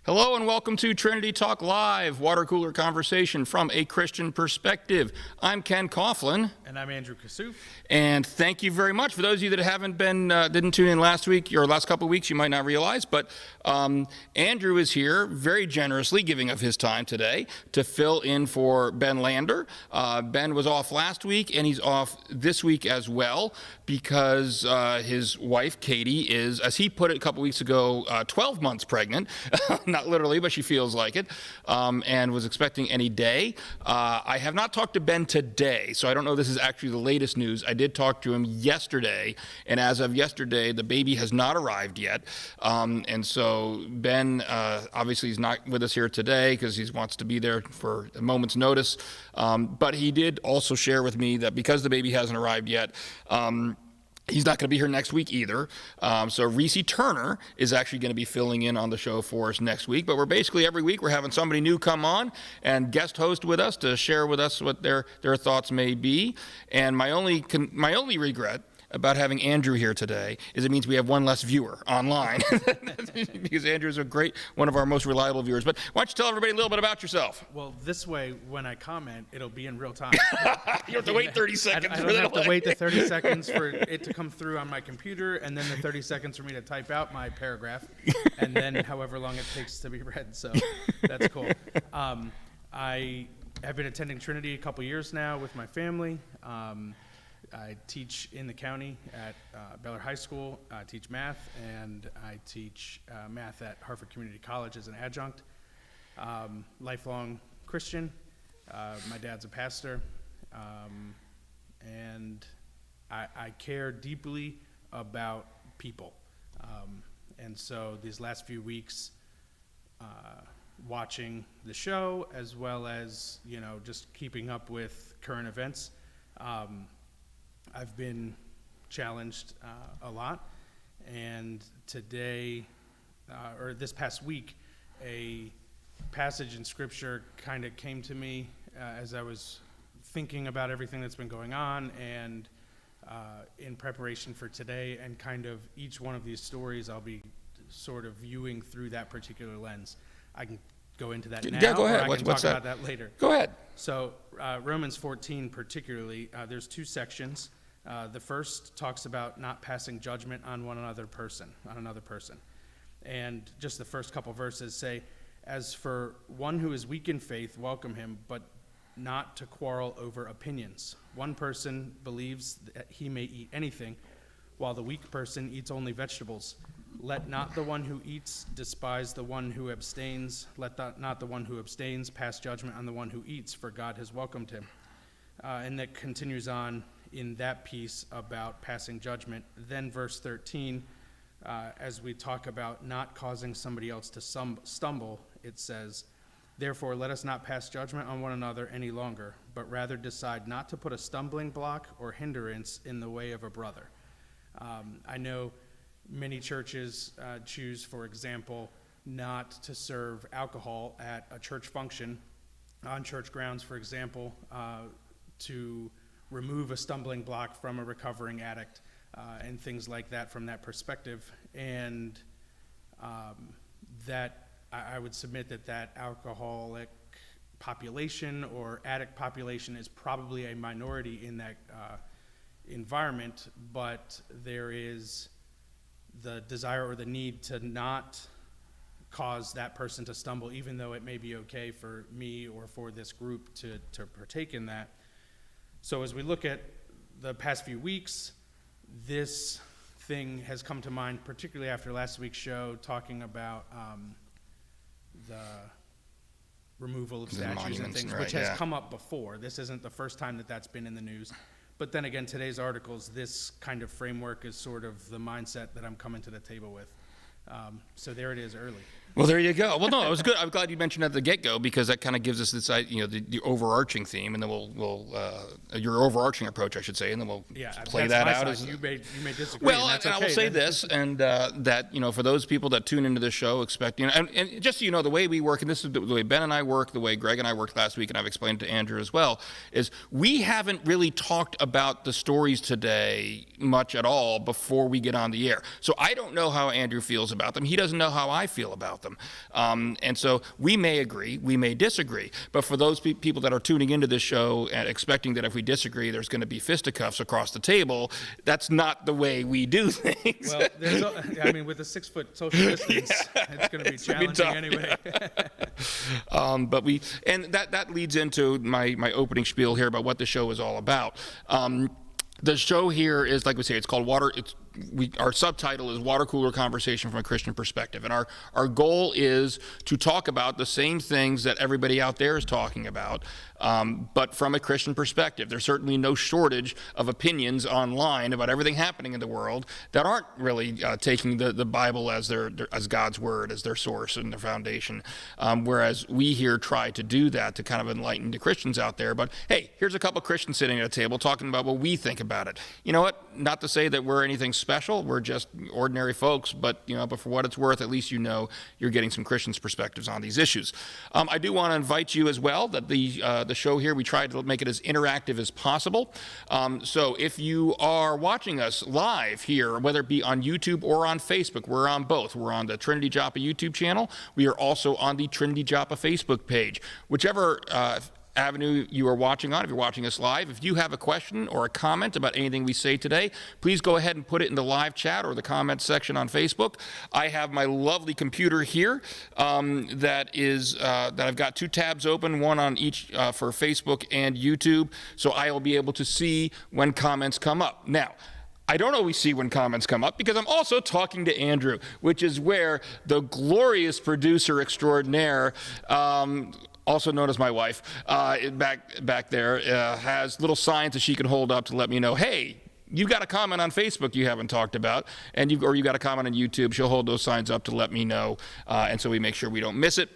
Hello and welcome to Trinity Talk Live, water cooler conversation from a Christian perspective. I'm Ken Coughlin. And I'm Andrew Kassouf. And thank you very much. For those of you that didn't tune in last week or last couple of weeks, you might not realize, but Andrew is here very generously giving of his time today to fill in for Ben Lander. Ben was off last week and he's off this week as well because his wife, Katie, is, as he put it a couple weeks ago, 12 months pregnant. Not literally, but she feels like it, and was expecting any day. I have not talked to Ben today, so I don't know if this is actually the latest news. I did talk to him yesterday, and as of yesterday, the baby has not arrived yet. And so Ben obviously is not with us here today because he wants to be there for a moment's notice. But he did also share with me that because the baby hasn't arrived yet, he's not going to be here next week either. So Reese Turner is actually going to be filling in on the show for us next week. But we're basically every week we're having somebody new come on and guest host with us to share with us what their thoughts may be. And my only regret about having Andrew here today is it means we have one less viewer online because Andrew's one of our most reliable viewers. But why don't you tell everybody a little bit about yourself? Well, this way, when I comment, it'll be in real time. You don't have to wait 30 seconds. I don't have to wait the 30 seconds for it to come through on my computer, and then the 30 seconds for me to type out my paragraph, and then however long it takes to be read. So that's cool. I have been attending Trinity a couple years now with my family. I teach in the county at Baylor High School. I teach math, and I teach math at Hartford Community College as an adjunct. Lifelong Christian. My dad's a pastor, and I care deeply about people. And so these last few weeks, watching the show as well as just keeping up with current events, I've been challenged a lot, and today, or this past week, a passage in Scripture kind of came to me as I was thinking about everything that's been going on and in preparation for today, and kind of each one of these stories I'll be sort of viewing through that particular lens. I can go into that now, yeah, go ahead. or I can talk about that later. Go ahead. So Romans 14 particularly, there's two sections. The first talks about not passing judgment on another person. And just the first couple verses say, "As for one who is weak in faith, welcome him, but not to quarrel over opinions. One person believes that he may eat anything, while the weak person eats only vegetables. Let not the one who eats despise the one who abstains. Let not the one who abstains pass judgment on the one who eats, for God has welcomed him." And that continues on in that piece about passing judgment. Then verse 13, as we talk about not causing somebody else to stumble, it says, "Therefore let us not pass judgment on one another any longer, but rather decide not to put a stumbling block or hindrance in the way of a brother." I know many churches choose, for example, not to serve alcohol at a church function, on church grounds, for example, to remove a stumbling block from a recovering addict, and things like that from that perspective. And that I would submit that alcoholic population or addict population is probably a minority in that environment, but there is the desire or the need to not cause that person to stumble, even though it may be okay for me or for this group to partake in that. So as we look at the past few weeks, this thing has come to mind, particularly after last week's show, talking about the removal of statues and things, which has come up before. This isn't the first time that's been in the news. But then again, today's articles, this kind of framework is sort of the mindset that I'm coming to the table with. So there it is early. Well, there you go. Well, no, it was good. I'm glad you mentioned at the get-go because that kind of gives us this, the overarching theme, and then we'll your overarching approach, I should say, and then we'll play that out. As you may disagree. Well, and I will say this, and that for those people that tune into this show, expecting, and just so you know, the way we work, and this is the way Ben and I work, the way Greg and I worked last week, and I've explained to Andrew as well, is we haven't really talked about the stories today much at all before we get on the air. So I don't know how Andrew feels about them. He doesn't know how I feel about them. them. And so we may agree, we may disagree, but for those people that are tuning into this show and expecting that if we disagree, there's going to be fisticuffs across the table, that's not the way we do things. Well, with a 6-foot social distance, it's going to be challenging anyway. And that leads into my opening spiel here about what the show is all about. The show here is, like we say, it's called our subtitle is Water Cooler Conversation from a Christian Perspective. And our goal is to talk about the same things that everybody out there is talking about, but from a Christian perspective. There's certainly no shortage of opinions online about everything happening in the world that aren't really taking the Bible as as God's word, as their source and their foundation. Whereas we here try to do that to kind of enlighten the Christians out there. But hey, here's a couple of Christians sitting at a table talking about what we think about it. You know what? Not to say that we're anything special. We're just ordinary folks, but for what it's worth, at least you're getting some Christians' perspectives on these issues. I do want to invite you as well that the show here, we try to make it as interactive as possible. So if you are watching us live here, whether it be on YouTube or on Facebook, we're on both. We're on the Trinity Joppa YouTube channel. We are also on the Trinity Joppa Facebook page. Whichever avenue you are watching on, if you're watching us live, if you have a question or a comment about anything we say today, please go ahead and put it in the live chat or the comments section on Facebook. I have my lovely computer here that I've got 2 tabs open, one on each for Facebook and YouTube, so I will be able to see when comments come up. Now, I don't always see when comments come up because I'm also talking to Andrew, which is where the glorious producer extraordinaire, also known as my wife, back there, has little signs that she can hold up to let me know, hey, you've got a comment on Facebook you haven't talked about, or you got a comment on YouTube. She'll hold those signs up to let me know, and so we make sure we don't miss it.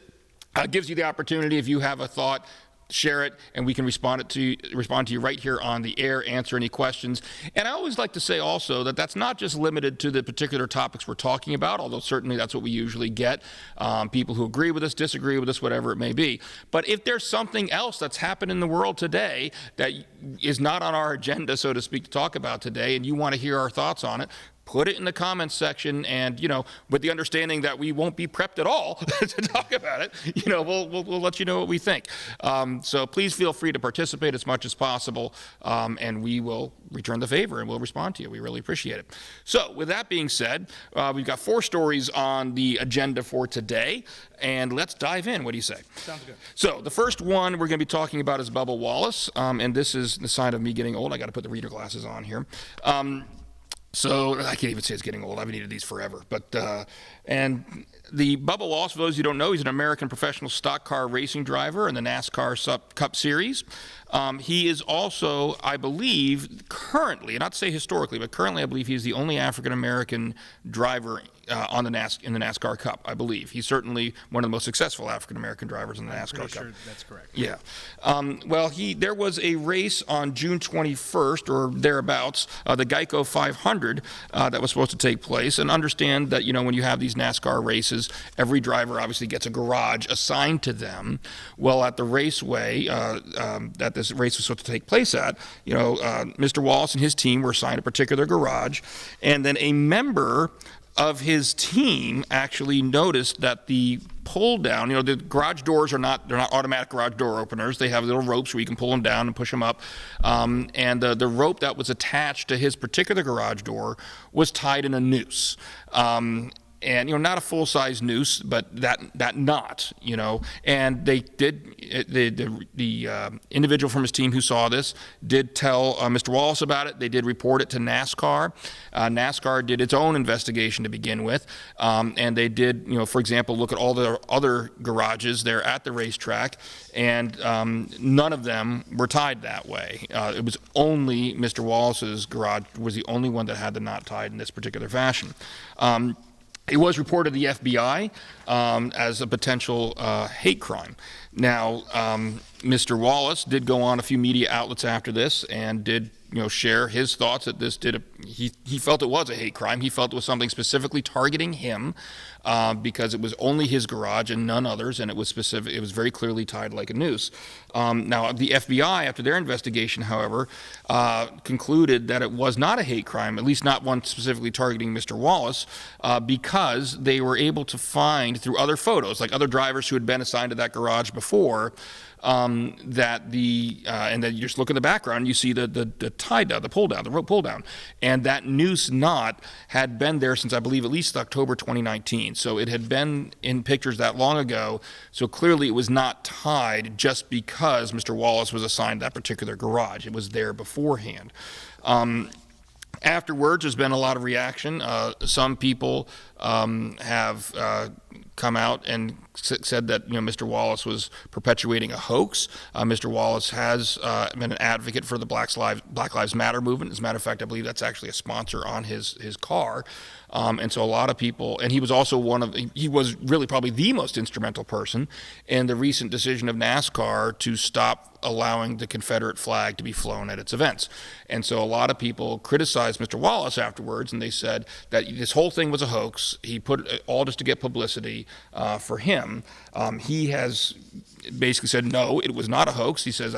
Gives you the opportunity, if you have a thought, share it, and we can respond to you right here on the air, answer any questions. And I always like to say also that that's not just limited to the particular topics we're talking about, although certainly that's what we usually get, people who agree with us, disagree with us, whatever it may be. But if there's something else that's happened in the world today that is not on our agenda, so to speak, to talk about today, and you want to hear our thoughts on it, put it in the comments section, and with the understanding that we won't be prepped at all to talk about it, we'll let you know what we think. So please feel free to participate as much as possible, and we will return the favor and we'll respond to you. We really appreciate it. So with that being said, we've got 4 stories on the agenda for today, and let's dive in. What do you say? Sounds good. So the first one we're going to be talking about is Bubba Wallace, and this is the sign of me getting old. I got to put the reader glasses on here. So I can't even say it's getting old. I've needed these forever. But and the Bubba Wallace, for those who don't know, he's an American professional stock car racing driver in the NASCAR Cup Series. He is also, I believe, currently, not to say historically, but currently I believe he's the only African-American driver in the NASCAR Cup, I believe. He's certainly one of the most successful African-American drivers in the NASCAR Cup. Sure that's correct. Yeah. There was a race on June 21st or thereabouts, the Geico 500 that was supposed to take place. And understand that, when you have these NASCAR races, every driver obviously gets a garage assigned to them. Well, at the raceway that this race was supposed to take place at, Mr. Wallace and his team were assigned a particular garage, and then a member of his team actually noticed that the pull down, the garage doors they're not automatic garage door openers. They have little ropes where you can pull them down and push them up. And the rope that was attached to his particular garage door was tied in a noose. And not a full-size noose, but that knot, and they did. The individual from his team who saw this did tell Mr. Wallace about it. They did report it to NASCAR. NASCAR did its own investigation to begin with, and they did, for example, look at all the other garages there at the racetrack, and none of them were tied that way. It was only Mr. Wallace's garage was the only one that had the knot tied in this particular fashion. It was reported to the FBI as a potential hate crime. Now, Mr. Wallace did go on a few media outlets after this and did, share his thoughts that this he felt it was a hate crime. He felt it was something specifically targeting him because it was only his garage and none others, and it was specific. It was very clearly tied like a noose. Now, the FBI, after their investigation, however, concluded that it was not a hate crime, at least not one specifically targeting Mr. Wallace, because they were able to find through other photos, like other drivers who had been assigned to that garage before, that and then you just look in the background, you see the tie down, the pull down, the rope pull down, and that noose knot had been there since I believe at least October 2019. So it had been in pictures that long ago. So clearly it was not tied just because Mr. Wallace was assigned that particular garage. It was there beforehand. Afterwards, there's been a lot of reaction. Some people have come out and said that Mr. Wallace was perpetuating a hoax. Mr. Wallace has been an advocate for the Black Lives Matter movement. As a matter of fact, I believe that's actually a sponsor on his car. And so a lot of people, and he was also he was really probably the most instrumental person in the recent decision of NASCAR to stop allowing the Confederate flag to be flown at its events. And so a lot of people criticized Mr. Wallace afterwards, and they said that this whole thing was a hoax. He put it all just to get publicity for him. He has basically said, no, it was not a hoax. He says,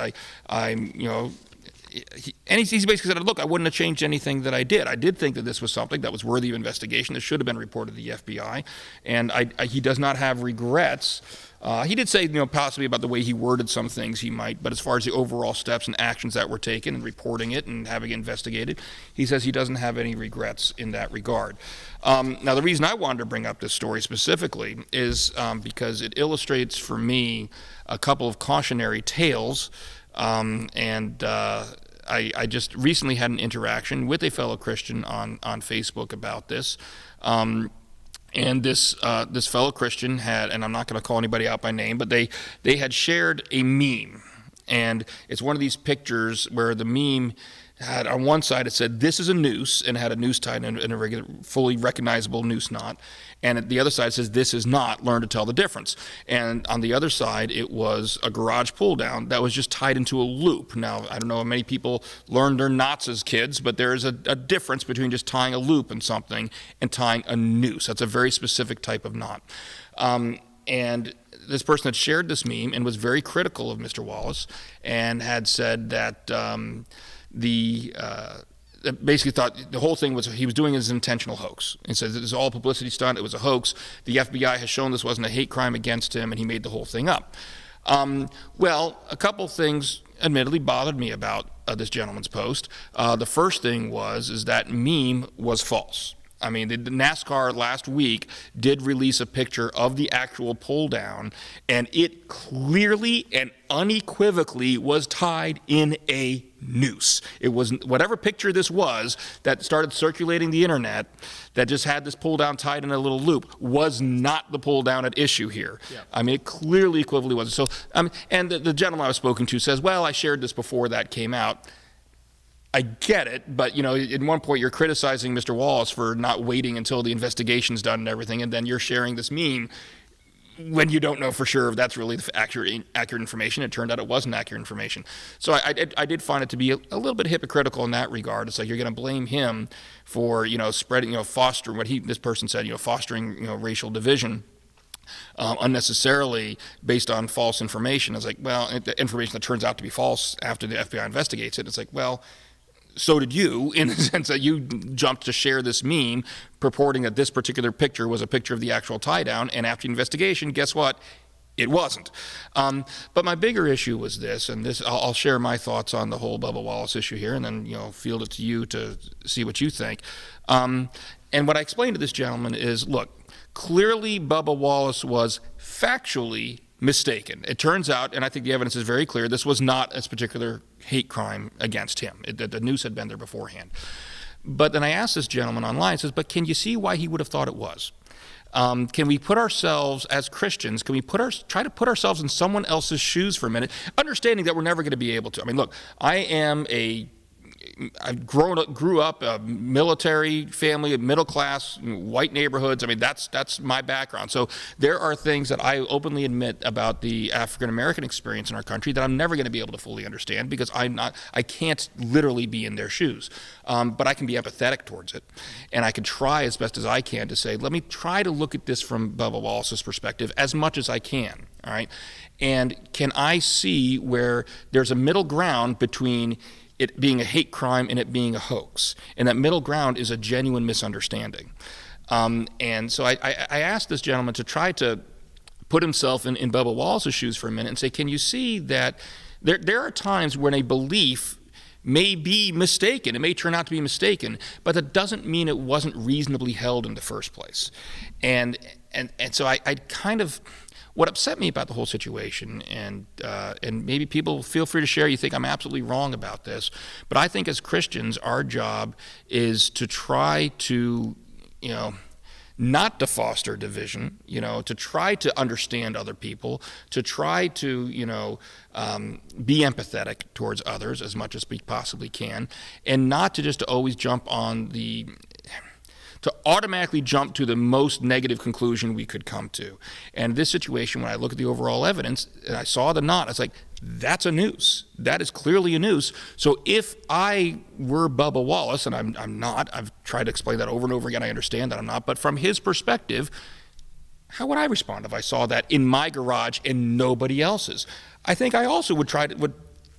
he's basically said, look, I wouldn't have changed anything that I did. I did think that this was something that was worthy of investigation. This should have been reported to the FBI. And he does not have regrets. He did say, possibly about the way he worded some things he might, but as far as the overall steps and actions that were taken and reporting it and having it investigated, he says he doesn't have any regrets in that regard. Now, the reason I wanted to bring up this story specifically is because it illustrates for me a couple of cautionary tales. I just recently had an interaction with a fellow Christian on Facebook about this. And this fellow Christian had, and I'm not going to call anybody out by name, but they had shared a meme. And it's one of these pictures where the meme had, on one side it said, "This is a noose," and had a noose tied in a regular, fully recognizable noose knot. And at the other side says, "This is not, learn to tell the difference." And on the other side, it was a garage pull down that was just tied into a loop. Now, I don't know how many people learned their knots as kids, but there is a difference between just tying a loop in something and tying a noose. That's a very specific type of knot. And this person had shared this meme and was very critical of Mr. Wallace and had said that basically thought the whole thing was he was doing his intentional hoax. He says it was all publicity stunt. It was a hoax. The FBI has shown this wasn't a hate crime against him, and he made the whole thing up. Well, a couple things admittedly bothered me about this gentleman's post. The first thing is that meme was false. I mean, the NASCAR last week did release a picture of the actual pull down, and it clearly and unequivocally was tied in a noose. It was whatever picture this was that started circulating the internet that just had this pull down tied in a little loop was not the pull down at issue here. Yeah. I mean, it clearly equivalently was. So, and the gentleman I was spoken to says, well, I shared this before that came out. I get it, but at one point you're criticizing Mr. Wallace for not waiting until the investigation's done and everything, and then you're sharing this meme when you don't know for sure if that's really the accurate information. It turned out it wasn't accurate information. So I did find it to be a little bit hypocritical in that regard. It's like you're going to blame him for spreading, fostering what this person said, fostering racial division. Unnecessarily based on false information. It's like, well, the information that turns out to be false after the FBI investigates it, it's like, well, so did you, in the sense that you jumped to share this meme purporting that this particular picture was a picture of the actual tie down, and after the investigation, guess what? It wasn't. But my bigger issue was this, and this I'll share my thoughts on the whole Bubba Wallace issue here, and then field it to you to see what you think. And what I explained to this gentleman is, look, clearly Bubba Wallace was factually mistaken. It turns out, and I think the evidence is very clear, this was not a particular hate crime against him. The noose had been there beforehand. But then I asked this gentleman online, says, but can you see why he would have thought it was? Can we put ourselves, as Christians, try to put ourselves in someone else's shoes for a minute, understanding that we're never going to be able to? I mean, look, I am a grew up a military family, middle class, white neighborhoods. I mean, that's my background. So there are things that I openly admit about the African American experience in our country that I'm never going to be able to fully understand because I can't literally be in their shoes. But I can be empathetic towards it, and I can try as best as I can to say, let me try to look at this from Bubba Wallace's perspective as much as I can. All right, and can I see where there's a middle ground between it being a hate crime and it being a hoax? And that middle ground is a genuine misunderstanding. And so I asked this gentleman to try to put himself in Bubba Wallace's shoes for a minute and say, can you see that there are times when a belief may be mistaken, it may turn out to be mistaken, but that doesn't mean it wasn't reasonably held in the first place. And so I kind of, what upset me about the whole situation, and maybe people feel free to share, you think I'm absolutely wrong about this, but I think as Christians, our job is to try to, not to foster division, to try to understand other people, to try to, be empathetic towards others as much as we possibly can, and not to just always to automatically jump to the most negative conclusion we could come to. And this situation, when I look at the overall evidence, and I saw the knot, I was like, that's a noose. That is clearly a noose. So if I were Bubba Wallace, and I'm not, I've tried to explain that over and over again, I understand that I'm not, but from his perspective, how would I respond if I saw that in my garage and nobody else's? I think I also would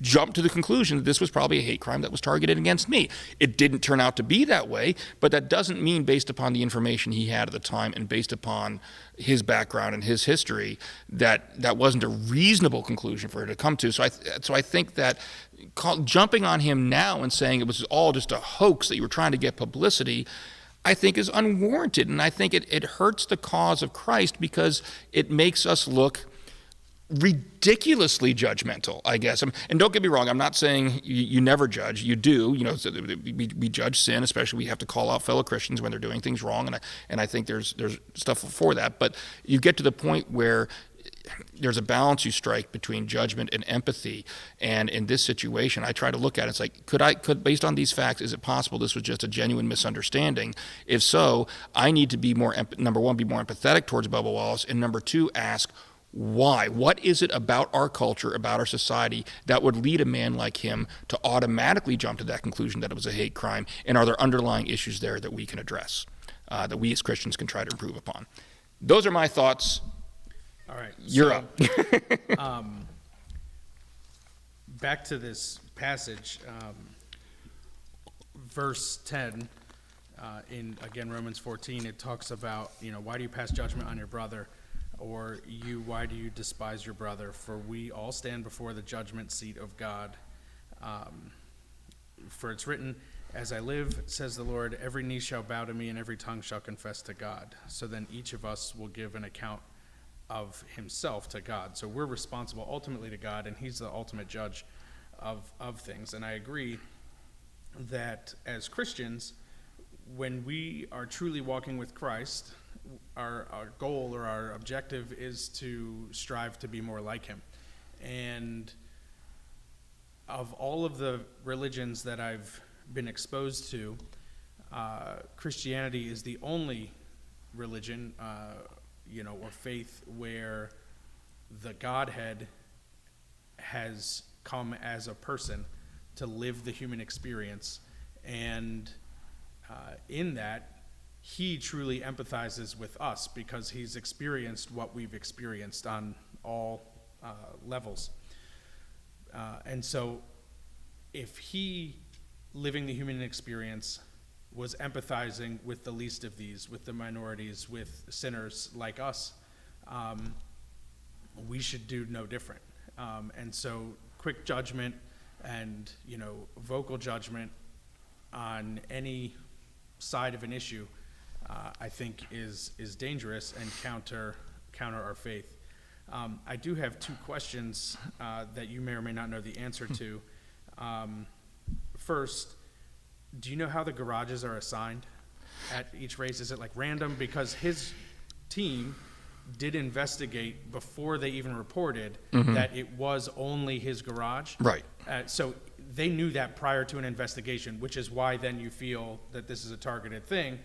jump to the conclusion that this was probably a hate crime that was targeted against me. It didn't turn out to be that way, but that doesn't mean, based upon the information he had at the time and based upon his background and his history, that wasn't a reasonable conclusion for her to come to. So I think that jumping on him now and saying it was all just a hoax, that you were trying to get publicity, I think is unwarranted. And I think it hurts the cause of Christ because it makes us look ridiculously judgmental, I guess. And don't get me wrong, I'm not saying you never judge. You do. We judge sin, especially we have to call out fellow Christians when they're doing things wrong, and I think there's stuff for that. But you get to the point where there's a balance you strike between judgment and empathy. And in this situation, I try to look at it. It's like, could based on these facts, is it possible this was just a genuine misunderstanding? If so, I need to be number one, be more empathetic towards Bubba Wallace, and number two, ask, why? What is it about our culture, about our society, that would lead a man like him to automatically jump to that conclusion that it was a hate crime? And are there underlying issues there that we can address, that we as Christians can try to improve upon? Those are my thoughts. All right. You're up. Back to this passage, verse 10, in, again, Romans 14, it talks about, why do you pass judgment on your brother? Or why do you despise your brother? For we all stand before the judgment seat of God. For it's written, as I live, says the Lord, every knee shall bow to me and every tongue shall confess to God. So then each of us will give an account of himself to God. So we're responsible ultimately to God, and he's the ultimate judge of things. And I agree that as Christians, when we are truly walking with Christ, our goal or our objective is to strive to be more like him. And of all of the religions that I've been exposed to, Christianity is the only religion, or faith where the Godhead has come as a person to live the human experience. And in that, he truly empathizes with us because he's experienced what we've experienced on all levels. And so if he, living the human experience, was empathizing with the least of these, with the minorities, with sinners like us, we should do no different. And so quick judgment and, vocal judgment on any side of an issue, I think is dangerous and counter our faith. I do have two questions that you may or may not know the answer to. First, do you know how the garages are assigned at each race? Is it like random? Because his team did investigate before they even reported that it was only his garage. Right. So they knew that prior to an investigation, which is why then you feel that this is a targeted thing,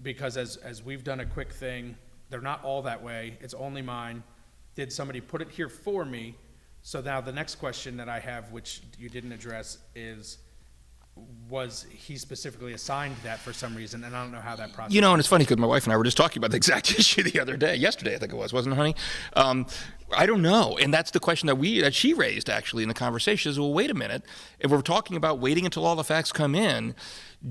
because as we've done a quick thing, they're not all that way. It's only mine. Did somebody put it here for me? So now the next question that I have, which you didn't address, is was he specifically assigned that for some reason? And I don't know how that process. And it's funny because my wife and I were just talking about the exact issue the other day, yesterday I think it was, wasn't it, honey? I don't know, and that's the question that she raised actually in the conversation. Is, well, wait a minute, if we're talking about waiting until all the facts come in,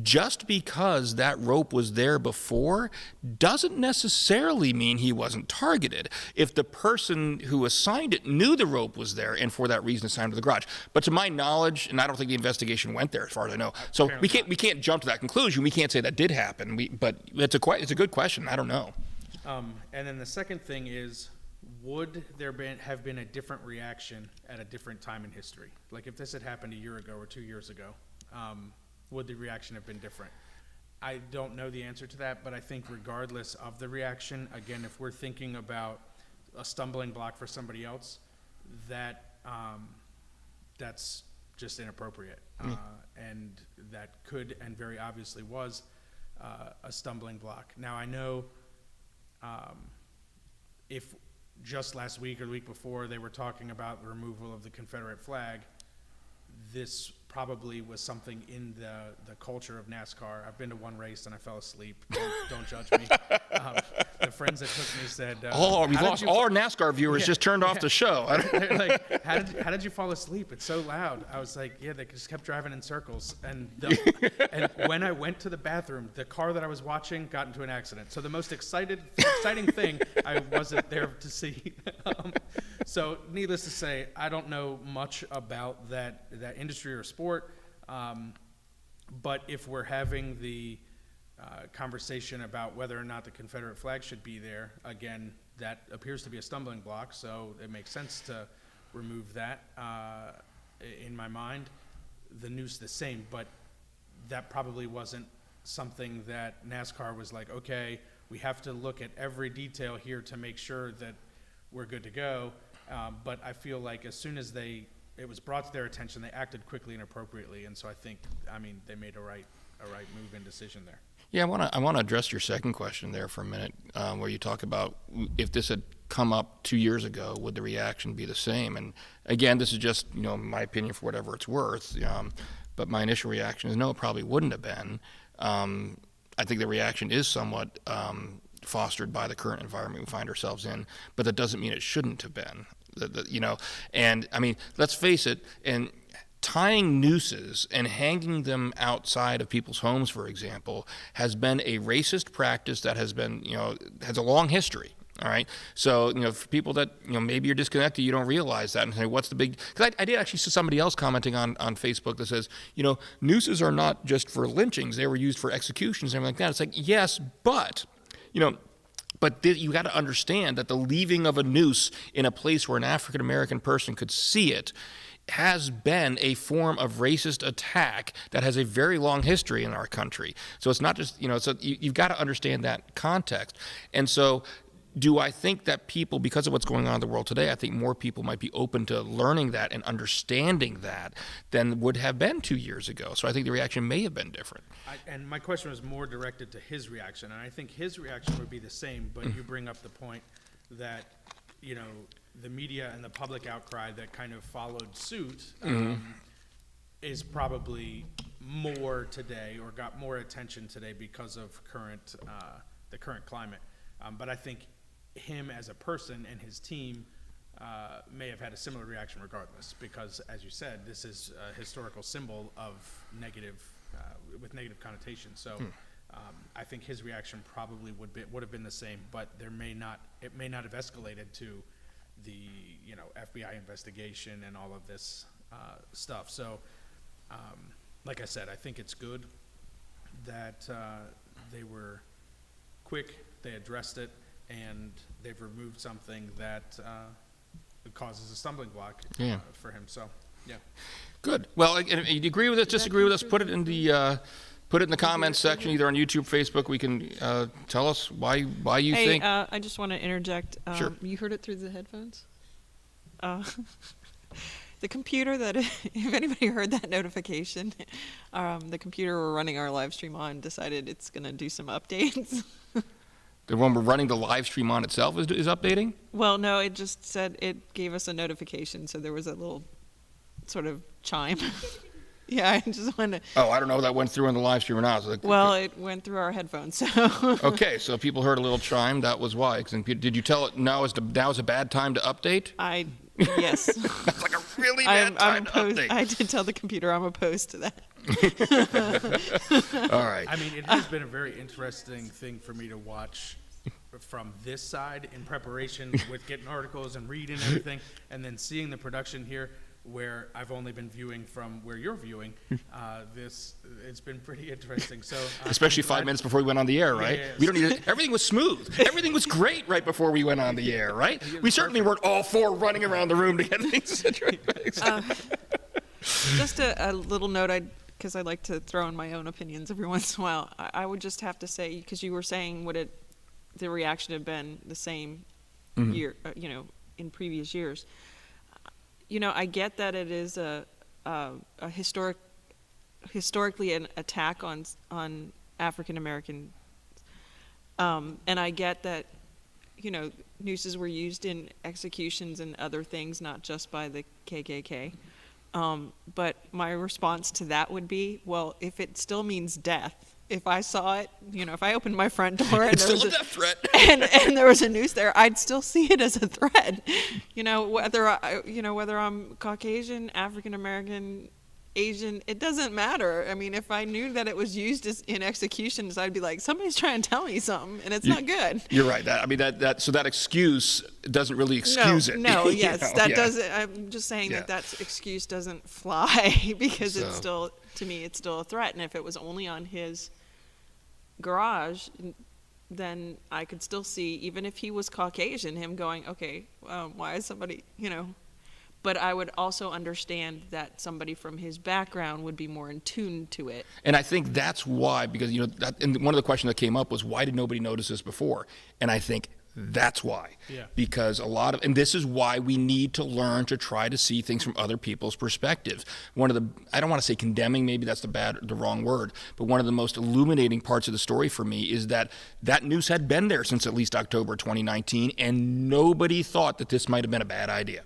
just because that rope was there before doesn't necessarily mean he wasn't targeted. If the person who assigned it knew the rope was there and for that reason assigned it to the garage. But to my knowledge, and I don't think the investigation went there as far as I know, so we can't jump to that conclusion. We can't say that did happen. But it's a good question. I don't know. And then the second thing is, would there have been a different reaction at a different time in history? Like if this had happened a year ago or 2 years ago, would the reaction have been different? I don't know the answer to that, but I think regardless of the reaction, again, if we're thinking about a stumbling block for somebody else, that's just inappropriate. And that could and very obviously was a stumbling block. Now I know if just last week or the week before they were talking about the removal of the Confederate flag, this probably was something in the culture of NASCAR. I've been to one race and I fell asleep. Don't judge me. The friends that took me said, all our NASCAR viewers just turned off the show. They're like, how did you fall asleep? It's so loud. I was like, yeah, they just kept driving in circles. And when I went to the bathroom, the car that I was watching got into an accident. So the most exciting thing I wasn't there to see. So needless to say, I don't know much about that industry or sport. But if we're having the conversation about whether or not the Confederate flag should be there, again, that appears to be a stumbling block, so it makes sense to remove that. In my mind, the noose the same, but that probably wasn't something that NASCAR was like, okay, we have to look at every detail here to make sure that we're good to go. But I feel like as soon as it was brought to their attention, they acted quickly and appropriately, and so I think, they made a right move and decision there. Yeah, I want to address your second question there for a minute, where you talk about if this had come up 2 years ago, would the reaction be the same? And again, this is just my opinion for whatever it's worth. But my initial reaction is no, it probably wouldn't have been. I think the reaction is somewhat fostered by the current environment we find ourselves in, but that doesn't mean it shouldn't have been. And let's face it, and tying nooses and hanging them outside of people's homes, for example, has been a racist practice that has been, has a long history. All right. So, for people that, maybe you're disconnected, you don't realize that and say, what's the big, because I did actually see somebody else commenting on Facebook that says, nooses are not just for lynchings. They were used for executions and everything like that. It's like, yes, but, you got to understand that the leaving of a noose in a place where an African-American person could see it has been a form of racist attack that has a very long history in our country. So it's not just, so you've got to understand that context. And so do I think that people, because of what's going on in the world today, I think more people might be open to learning that and understanding that than would have been 2 years ago. So I think the reaction may have been different. And my question was more directed to his reaction, and I think his reaction would be the same, but you bring up the point that, the media and the public outcry that kind of followed suit is probably more today or got more attention today because of the current climate. But I think him as a person and his team may have had a similar reaction regardless, because as you said, this is a historical symbol of with negative connotations. So I think his reaction probably would have been the same, but it may not have escalated to the FBI investigation and all of this stuff. So like I said, I think it's good that they were quick, they addressed it, and they've removed something that causes a stumbling block for him. So, yeah. Good. Well, if you agree with us, disagree with us, put it in the comments section, either on YouTube, Facebook. We can tell us why you think. I just want to interject. Sure. You heard it through the headphones? The computer that, if anybody heard that notification, the computer we're running our live stream on decided it's going to do some updates. The one we're running the live stream on itself is updating? Well, no, it just said it gave us a notification, so there was a little sort of chime. Yeah, I just wanted to. Oh, I don't know if that went through on the live stream or not. So Well, it went through our headphones, so. okay, so people heard a little chime. That was why. Did you tell it now is a bad time to update? Yes. That's like a really bad time to update. I did tell the computer I'm opposed to that. All right. I mean, it has been a very interesting thing for me to watch from this side in preparation with getting articles and reading everything, and then seeing the production here where I've only been viewing from where you're viewing. It's been pretty interesting. So especially 5 minutes before we went on the air, right? Yeah. We don't need it. Everything was smooth. Everything was great right before we went on the air, right? We certainly weren't all four running around the room to get things situated. Just a little note, because I like to throw in my own opinions every once in a while. I would just have to say, because you were saying the reaction have been the same year, in previous years. I get that it is a historically an attack on African American, and I get that, nooses were used in executions and other things, not just by the KKK. But my response to that would be, well, if it still means death, if I saw it, if I opened my front door and It's there still was a death threat. and there was a noose there, I'd still see it as a threat. Whether I'm Caucasian, African American, Asian, it doesn't matter. I mean, if I knew that it was used in executions, I'd be like, somebody's trying to tell me something, and it's not good. You're right. So that excuse doesn't really excuse it. No, yes, that yeah. doesn't. I'm just saying that excuse doesn't fly because it's still, to me, it's still a threat. And if it was only on his garage, then I could still see, even if he was Caucasian, him going, okay, why is somebody, But I would also understand that somebody from his background would be more in tune to it. And I think that's why, because, and one of the questions that came up was, why did nobody notice this before? And I think that's why. Yeah. Because and this is why we need to learn to try to see things from other people's perspectives. I don't want to say condemning, maybe that's the wrong word, but one of the most illuminating parts of the story for me is that news had been there since at least October 2019, and nobody thought that this might have been a bad idea.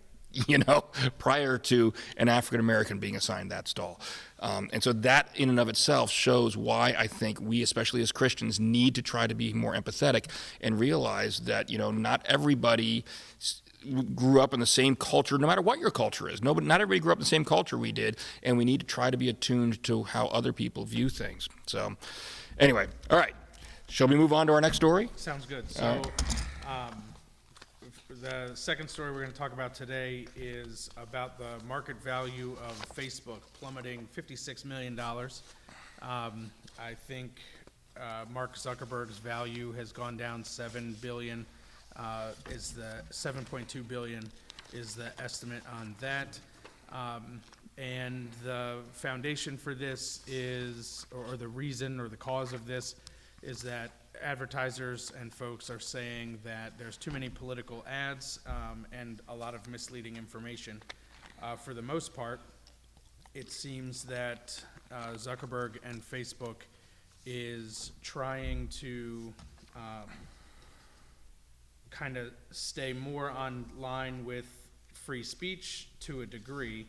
Prior to an African American being assigned that stall. And so that in and of itself shows why I think we, especially as Christians, need to try to be more empathetic and realize that, not everybody grew up in the same culture, no matter what your culture is. Not everybody grew up in the same culture we did, and we need to try to be attuned to how other people view things. So anyway, all right. Shall we move on to our next story? sounds good. So the second story we're going to talk about today is about the market value of Facebook plummeting $56 million. I think Mark Zuckerberg's value has gone down $7 billion. Is the $7.2 billion is the estimate on that. And the foundation for this is, or the reason or the cause of this, is that advertisers and folks are saying that there's too many political ads and a lot of misleading information. For the most part, it seems that Zuckerberg and Facebook is trying to kind of stay more on line with free speech to a degree.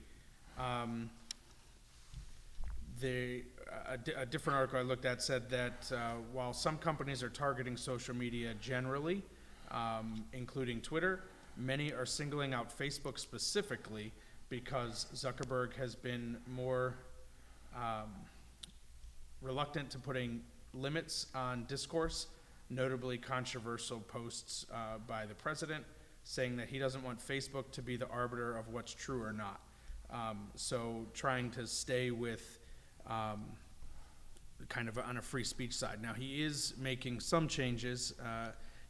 A different article I looked at said that while some companies are targeting social media generally, including Twitter, many are singling out Facebook specifically because Zuckerberg has been more reluctant to putting limits on discourse, notably controversial posts by the president saying that he doesn't want Facebook to be the arbiter of what's true or not. So trying to stay with kind of on a free speech side. Now, he is making some changes.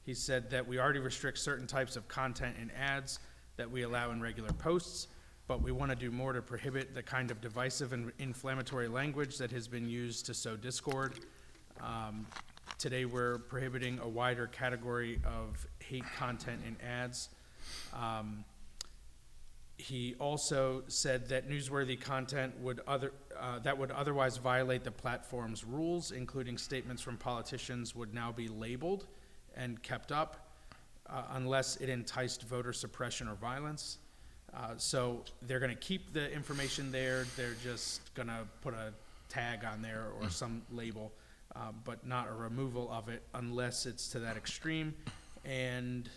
He said that we already restrict certain types of content in ads that we allow in regular posts, but we want to do more to prohibit the kind of divisive and inflammatory language that has been used to sow discord. Today, we're prohibiting a wider category of hate content in ads. He also said that newsworthy content that would otherwise violate the platform's rules, including statements from politicians, would now be labeled and kept up unless it enticed voter suppression or violence. So they're going to keep the information there. They're just going to put a tag on there or some label, but not a removal of it unless it's to that extreme. And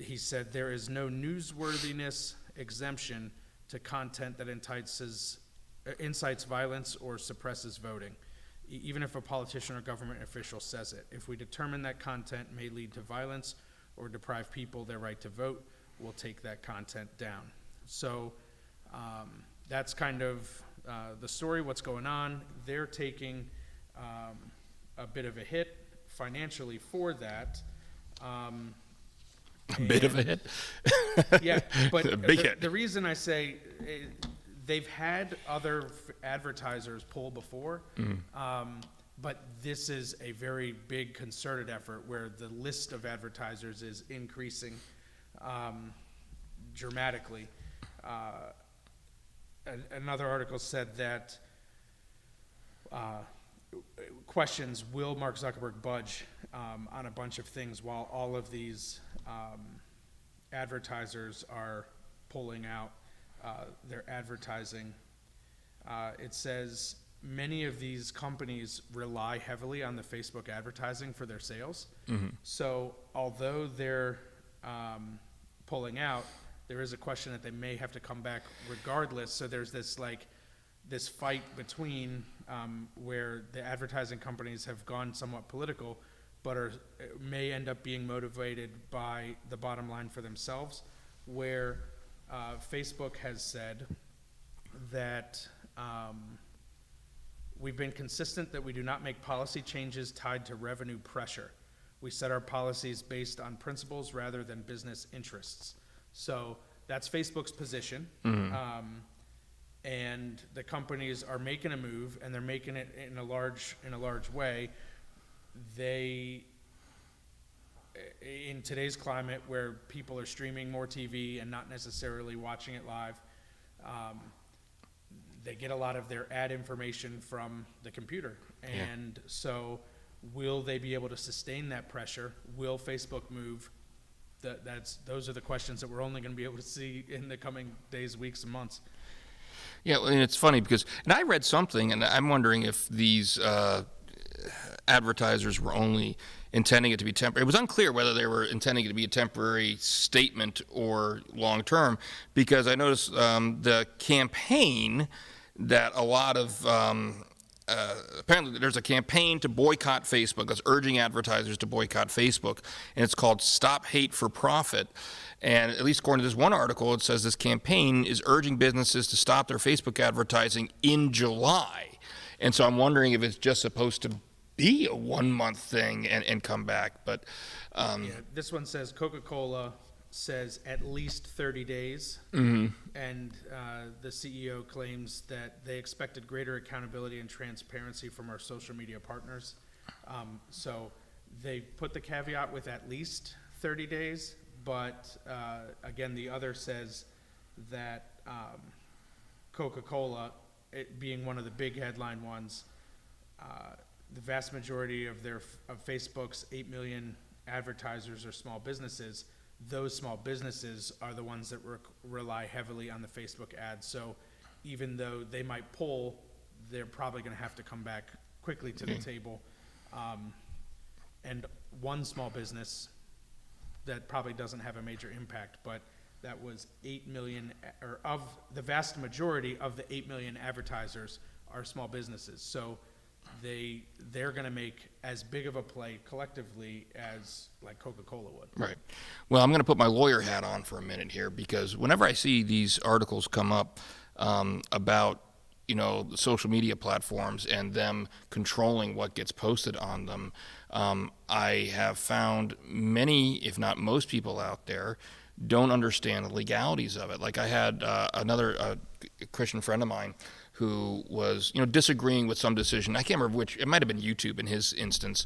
he said there is no newsworthiness exemption to content that incites violence or suppresses voting, even if a politician or government official says it. If we determine that content may lead to violence or deprive people their right to vote, we'll take that content down. So that's kind of the story, what's going on. They're taking a bit of a hit financially for that. A bit of a hit? Yeah, but a big hit. The reason I say they've had other advertisers pull before, but this is a very big concerted effort where the list of advertisers is increasing dramatically. Another article said that questions, will Mark Zuckerberg budge on a bunch of things while all of these advertisers are pulling out their advertising. It says many of these companies rely heavily on the Facebook advertising for their sales. So although they're pulling out, there is a question that they may have to come back regardless. So there's this fight between where the advertising companies have gone somewhat political, but may end up being motivated by the bottom line for themselves, where Facebook has said that we've been consistent that we do not make policy changes tied to revenue pressure. We set our policies based on principles rather than business interests. So that's Facebook's position. And the companies are making a move, and they're making it in a large way. They, in today's climate where people are streaming more TV and not necessarily watching it live, they get a lot of their ad information from the computer. And so will they be able to sustain that pressure? Will Facebook move? Those are the questions that we're only going to be able to see in the coming days, weeks, and months. Yeah, and it's funny because, and I read something, and I'm wondering if these advertisers were only intending it to be temporary. It was unclear whether they were intending it to be a temporary statement or long-term, because I noticed the campaign that a lot of apparently there's a campaign to boycott Facebook. It's urging advertisers to boycott Facebook, and it's called Stop Hate for Profit. And at least according to this one article, it says this campaign is urging businesses to stop their Facebook advertising in July. And so I'm wondering if it's just supposed to be a 1 month thing and come back. But this one says Coca-Cola says at least 30 days. And the CEO claims that they expected greater accountability and transparency from our social media partners. So they put the caveat with at least 30 days. But again, the other says that Coca-Cola, it being one of the big headline ones, the vast majority of Facebook's 8 million advertisers are small businesses. Those small businesses are the ones that rely heavily on the Facebook ads. So even though they might pull, they're probably going to have to come back quickly to the table. And one small business that probably doesn't have a major impact, but that was 8 million, or of the vast majority of the 8 million advertisers are small businesses. So they're going to make as big of a play collectively as like Coca-Cola would. Right. Well, I'm going to put my lawyer hat on for a minute here, because whenever I see these articles come up about the social media platforms and them controlling what gets posted on them, I have found many, if not most people out there, don't understand the legalities of it. Like I had another Christian friend of mine who was, disagreeing with some decision. I can't remember which. It might have been YouTube in his instance.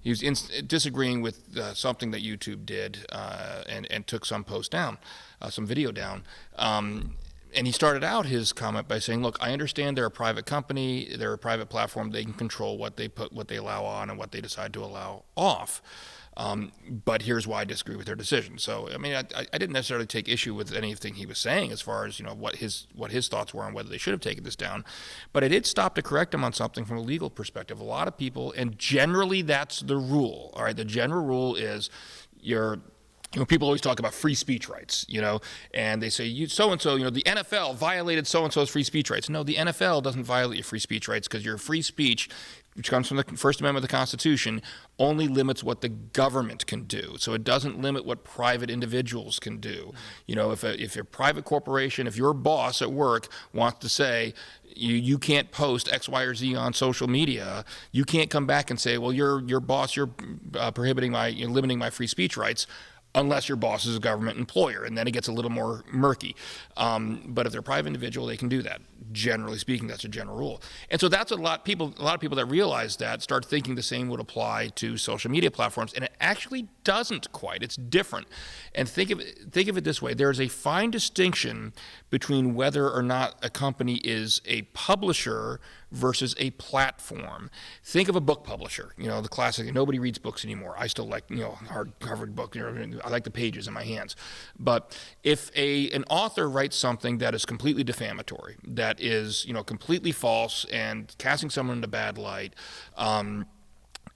He was disagreeing with something that YouTube did and took some post down, some video down. And he started out his comment by saying, "Look, I understand they're a private company, they're a private platform. They can control what they allow on, and what they decide to allow off. But here's why I disagree with their decision." So, I mean, I didn't necessarily take issue with anything he was saying as far as, what his thoughts were on whether they should have taken this down. But I did stop to correct him on something from a legal perspective. A lot of people, and generally that's the rule, all right? The general rule is people always talk about free speech rights, and they say, so-and-so, the NFL violated so-and-so's free speech rights. No, the NFL doesn't violate your free speech rights, because your free speech, which comes from the First Amendment of the Constitution, only limits what the government can do. So it doesn't limit what private individuals can do. If a private corporation, if your boss at work wants to say, you can't post X, Y, or Z on social media, you can't come back and say, well, your boss, you're limiting my free speech rights, unless your boss is a government employer, and then it gets a little more murky. But if they're a private individual, they can do that. Generally speaking, that's a general rule. And so that's a lot of people that realize that start thinking the same would apply to social media platforms, and it actually doesn't quite. It's different. And think of it this way. There's a fine distinction between whether or not a company is a publisher versus a platform. Think of a book publisher, the classic, nobody reads books anymore. I still like, hardcover book, I like the pages in my hands. But if an author writes something that is completely defamatory, that is, completely false and casting someone in a bad light, and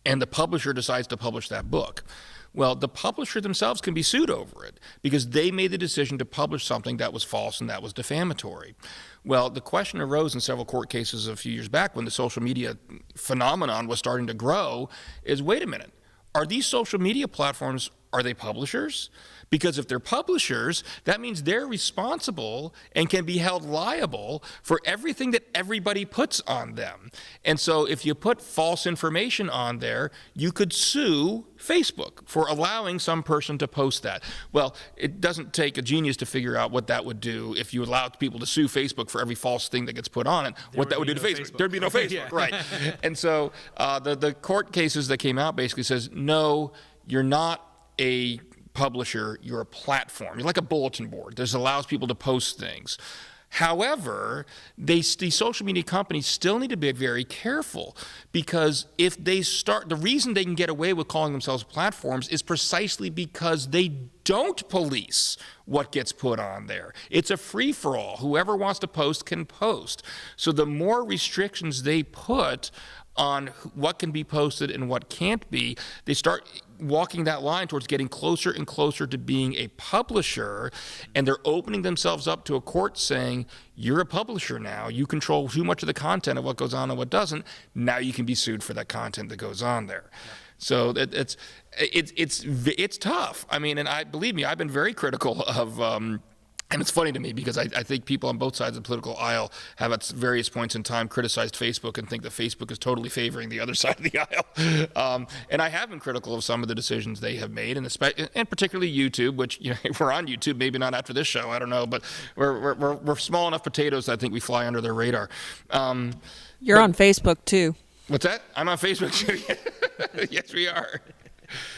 the publisher decides to publish that book, well, the publisher themselves can be sued over it because they made the decision to publish something that was false and that was defamatory. Well, the question arose in several court cases a few years back when the social media phenomenon was starting to grow is, wait a minute, are these social media platforms, are they publishers? Because if they're publishers, that means they're responsible and can be held liable for everything that everybody puts on them. And so if you put false information on there, you could sue Facebook for allowing some person to post that. Well, it doesn't take a genius to figure out what that would do if you allowed people to sue Facebook for every false thing that gets put on it, what that would do to Facebook. There'd be no Facebook, Yeah. right. And so the court cases that came out basically says, no, you're not a publisher, you're a platform. You're like a bulletin board. This allows people to post things. However, these social media companies still need to be very careful, because if they the reason they can get away with calling themselves platforms is precisely because they don't police what gets put on there. It's a free-for-all. Whoever wants to post can post. So the more restrictions they put on what can be posted and what can't be, they start walking that line towards getting closer and closer to being a publisher, and they're opening themselves up to a court saying, you're a publisher now, you control too much of the content of what goes on and what doesn't, now you can be sued for that content that goes on there. Yeah. So it's tough. I mean, and believe me, I've been very critical of and it's funny to me because I think people on both sides of the political aisle have at various points in time criticized Facebook and think that Facebook is totally favoring the other side of the aisle. And I have been critical of some of the decisions they have made, and particularly YouTube, which, we're on YouTube, maybe not after this show, I don't know, but we're small enough potatoes that I think we fly under their radar. You're on Facebook too. What's that? I'm on Facebook too. Yes, we are.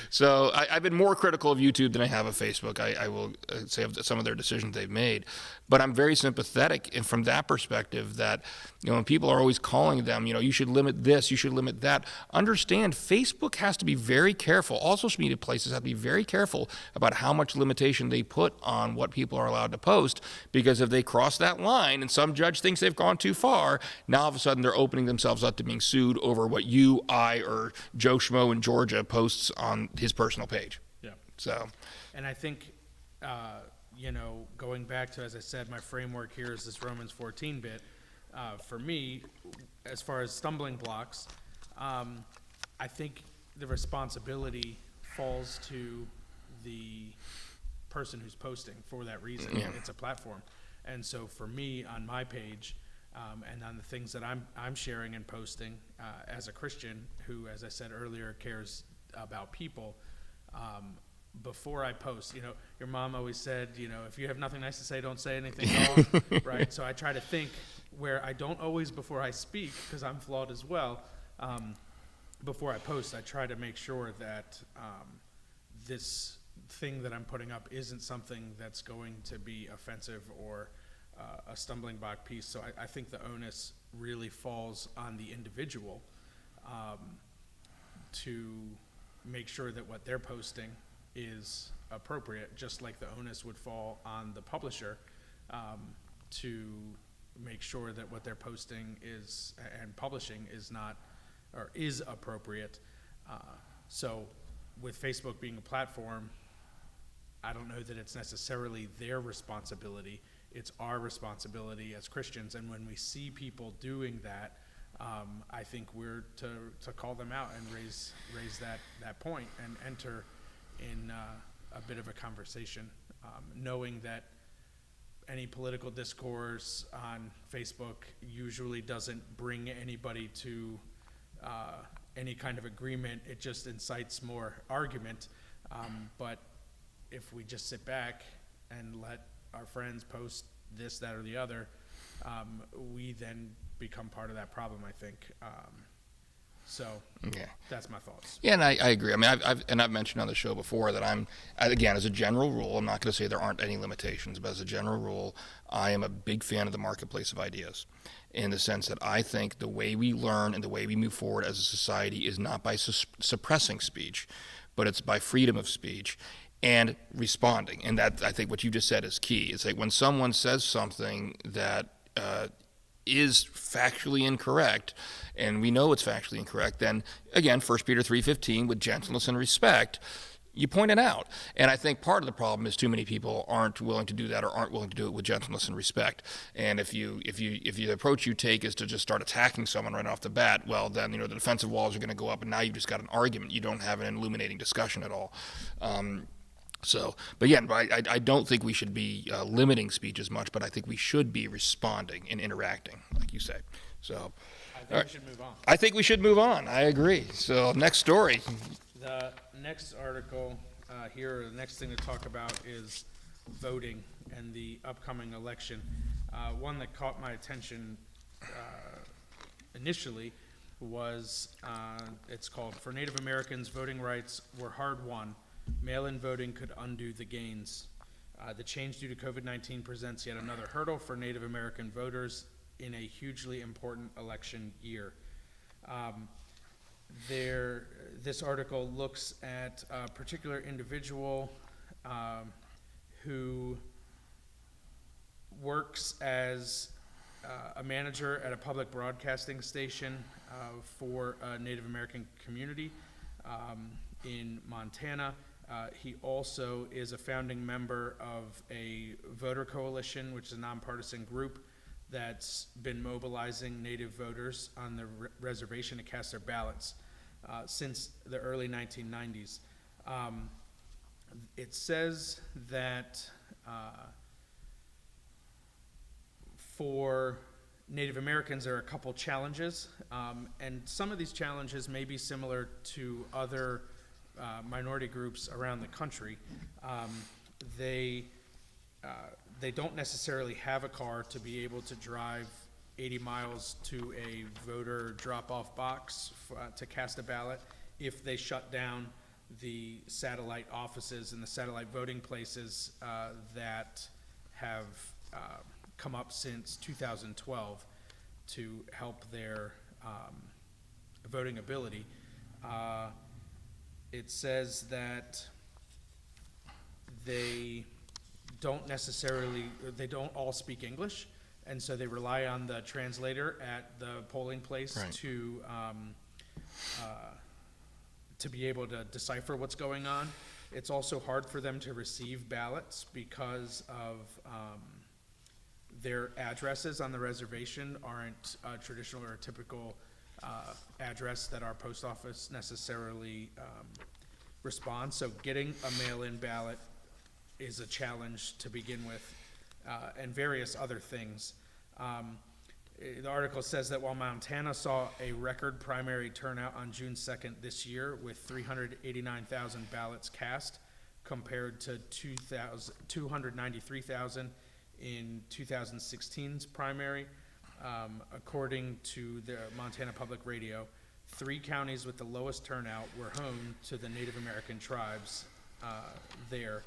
So I've been more critical of YouTube than I have of Facebook. I will say of some of their decisions they've made. But I'm very sympathetic, and from that perspective, that when people are always calling them, you should limit this, you should limit that. Understand, Facebook has to be very careful. All social media places have to be very careful about how much limitation they put on what people are allowed to post, because if they cross that line and some judge thinks they've gone too far, now all of a sudden they're opening themselves up to being sued over what you, I, or Joe Schmo in Georgia posts on his personal page. Yeah. So, and I think, going back to, as I said, my framework here is this Romans 14 bit. For me, as far as stumbling blocks, I think the responsibility falls to the person who's posting for that reason. Yeah. It's a platform. And so for me, on my page, and on the things that I'm sharing and posting, as a Christian who, as I said earlier, cares about people, before I post. Your mom always said, if you have nothing nice to say, don't say anything at all, right? So I try to think where I don't always, before I speak, because I'm flawed as well, before I post, I try to make sure that this thing that I'm putting up isn't something that's going to be offensive or a stumbling block piece. So I think the onus really falls on the individual to make sure that what they're posting is appropriate, just like the onus would fall on the publisher to make sure that what they're posting is and publishing is not or is appropriate. So with Facebook being a platform, I don't know that it's necessarily their responsibility. It's our responsibility as Christians. And when we see people doing that, I think we're to call them out and raise that point and enter in a bit of a conversation, knowing that any political discourse on Facebook usually doesn't bring anybody to any kind of agreement. It just incites more argument. But if we just sit back and let our friends post this, that, or the other, we then become part of that problem, I think. So that's my thoughts. Yeah, and I agree. I mean, I've mentioned on the show before that again, as a general rule, I'm not going to say there aren't any limitations, but as a general rule, I am a big fan of the marketplace of ideas, in the sense that I think the way we learn and the way we move forward as a society is not by suppressing speech, but it's by freedom of speech and responding. And that, I think what you just said is key. It's like when someone says something that is factually incorrect, and we know it's factually incorrect, then again, 1 Peter 3:15, with gentleness and respect, you point it out. And I think part of the problem is too many people aren't willing to do that or aren't willing to do it with gentleness and respect. And if the approach you take is to just start attacking someone right off the bat, well, then the defensive walls are going to go up, and now you've just got an argument. You don't have an illuminating discussion at all. But again, I don't think we should be limiting speech as much, but I think we should be responding and interacting, like you say. So, I think we should move on. I think we should move on. I agree. So, next story. The next article here, the next thing to talk about is voting and the upcoming election. One that caught my attention initially was, it's called, "For Native Americans, Voting Rights Were Hard Won. Mail-in voting could undo the gains. The change due to COVID-19 presents yet another hurdle for Native American voters in a hugely important election year." This article looks at a particular individual who works as a manager at a public broadcasting station for a Native American community in Montana. He also is a founding member of a voter coalition, which is a nonpartisan group that's been mobilizing Native voters on the reservation to cast their ballots since the early 1990s. It says that for Native Americans, there are a couple challenges, and some of these challenges may be similar to other minority groups around the country. They don't necessarily have a car to be able to drive 80 miles to a voter drop-off box to cast a ballot. If they shut down the satellite offices and the satellite voting places that have come up since 2012 to help their voting ability, it says that they don't all speak English, and so they rely on the translator at the polling place to be able to decipher what's going on. It's also hard for them to receive ballots because of their addresses on the reservation aren't a traditional or a typical address that our post office necessarily responds. So getting a mail-in ballot is a challenge to begin with, and various other things. The article says that while Montana saw a record primary turnout on June 2nd this year with 389,000 ballots cast, compared to 293,000 in 2016's primary. According to the Montana Public Radio, 3 counties with the lowest turnout were home to the Native American tribes there.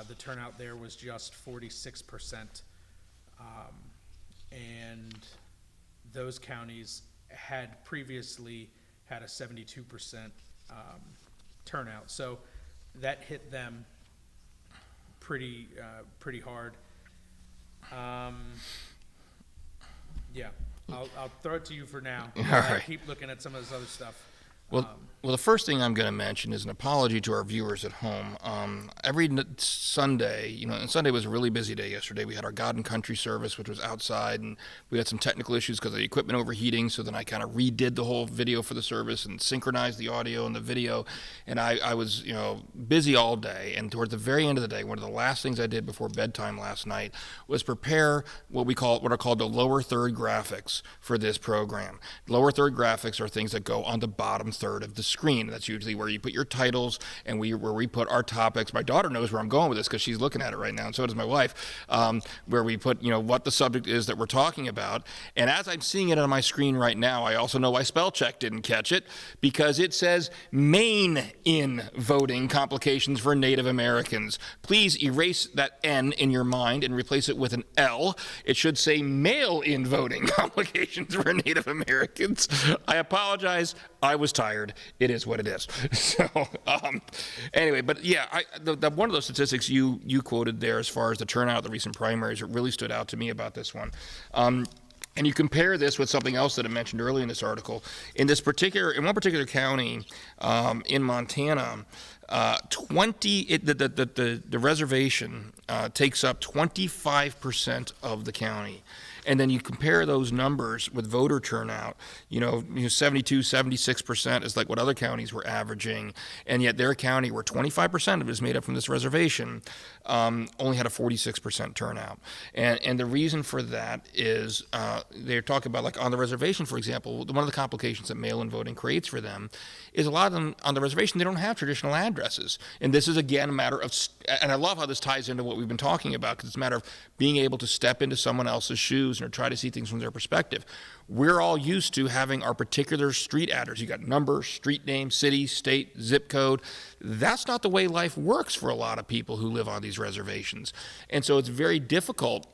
The turnout there was just 46%. And those counties had previously had a 72% turnout. So that hit them pretty hard. Yeah, I'll throw it to you for now. All right. Keep looking at some of this other stuff. Well, the first thing I'm going to mention is an apology to our viewers at home. Every Sunday, and Sunday was a really busy day yesterday. We had our God and Country service, which was outside, and we had some technical issues because of the equipment overheating, so then I kind of redid the whole video for the service and synchronized the audio and the video, and I was, busy all day, and towards the very end of the day, one of the last things I did before bedtime last night was prepare what are called the lower third graphics for this program. Lower third graphics are things that go on the bottom third of the screen. That's usually where you put your titles and where we put our topics. My daughter knows where I'm going with this because she's looking at it right now, and so does my wife, where we put, what the subject is that we're talking about. And as I'm seeing it on my screen right now, I also know why spell check didn't catch it, because it says Maine in voting complications for Native Americans. Please erase that N in your mind and replace it with an L. It should say mail-in voting complications for Native Americans. I apologize. I was tired. It is what it is. So anyway, but yeah, one of those statistics you quoted there as far as the turnout of the recent primaries, it really stood out to me about this one. And you compare this with something else that I mentioned earlier in this article. In one particular county in Montana, the reservation takes up 25% of the county. And then you compare those numbers with voter turnout, 72, 76% is like what other counties were averaging, and yet their county, where 25% of it is made up from this reservation, only had a 46% turnout. And the reason for that is they're talking about, like on the reservation, for example, one of the complications that mail-in voting creates for them is a lot of them on the reservation, they don't have traditional addresses. And this is, again, a matter of, and I love how this ties into what we've been talking about, because it's a matter of being able to step into someone else's shoes or try to see things from their perspective. We're all used to having our particular street address. You got number, street name, city, state, zip code. That's not the way life works for a lot of people who live on these reservations. And so it's very difficult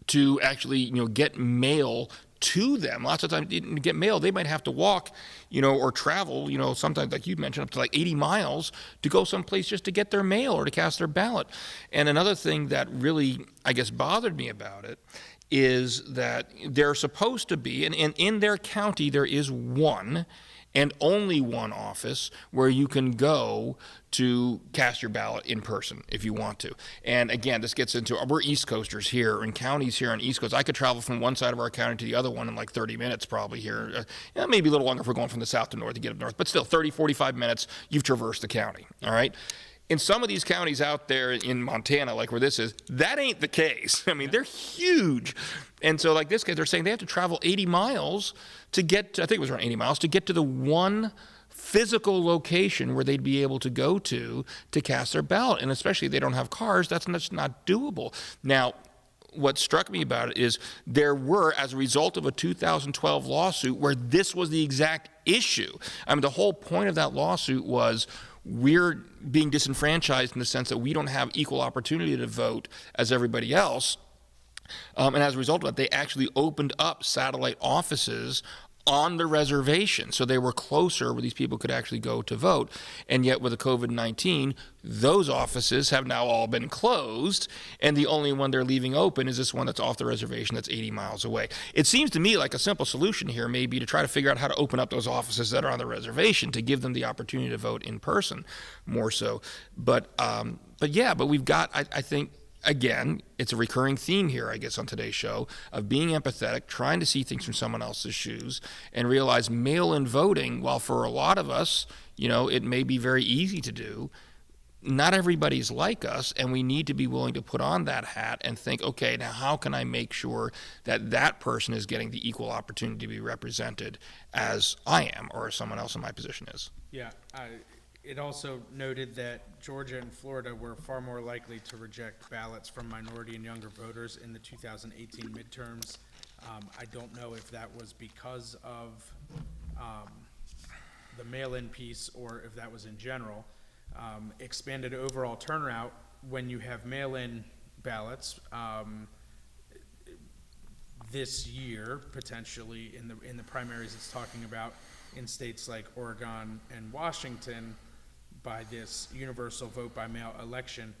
to actually, get mail to them. Lots of times, to get mail, they might have to walk, or travel, sometimes, like you mentioned, up to like 80 miles to go someplace just to get their mail or to cast their ballot. And another thing that really, I guess, bothered me about it is that they're supposed to be, and in their county there is one and only one office where you can go to cast your ballot in person if you want to. And again, this gets into, we're East Coasters here, in counties here on East Coast. I could travel from one side of our county to the other one in like 30 minutes probably here. Maybe a little longer if we're going from the south to north to get up north, but still 30, 45 minutes, you've traversed the county, all right? In some of these counties out there in Montana, like where this is, that ain't the case. I mean, they're huge. And so like this case, they're saying they have to travel 80 miles to get to, I think it was around 80 miles, to get to the one physical location where they'd be able to go to cast their ballot. And especially if they don't have cars, that's not doable. Now, what struck me about it is there were, as a result of a 2012 lawsuit where this was the exact issue. I mean, the whole point of that lawsuit was, we're being disenfranchised in the sense that we don't have equal opportunity to vote as everybody else. And as a result of that, they actually opened up satellite offices on the reservation, so they were closer where these people could actually go to vote. And yet with the COVID-19, those offices have now all been closed, and the only one they're leaving open is this one that's off the reservation that's 80 miles away. It seems to me like a simple solution here may be to try to figure out how to open up those offices that are on the reservation to give them the opportunity to vote in person more so. But we've got, I think, again, it's a recurring theme here, I guess, on today's show, of being empathetic, trying to see things from someone else's shoes, and realize mail-in voting, while for a lot of us, it may be very easy to do, not everybody's like us, and we need to be willing to put on that hat and think, okay, now how can I make sure that that person is getting the equal opportunity to be represented as I am or as someone else in my position is? Yeah, it also noted that Georgia and Florida were far more likely to reject ballots from minority and younger voters in the 2018 midterms. I don't know if that was because of the mail-in piece or if that was in general. Expanded overall turnout when you have mail-in ballots this year, potentially in the primaries it's talking about in states like Oregon and Washington by this universal vote by mail election,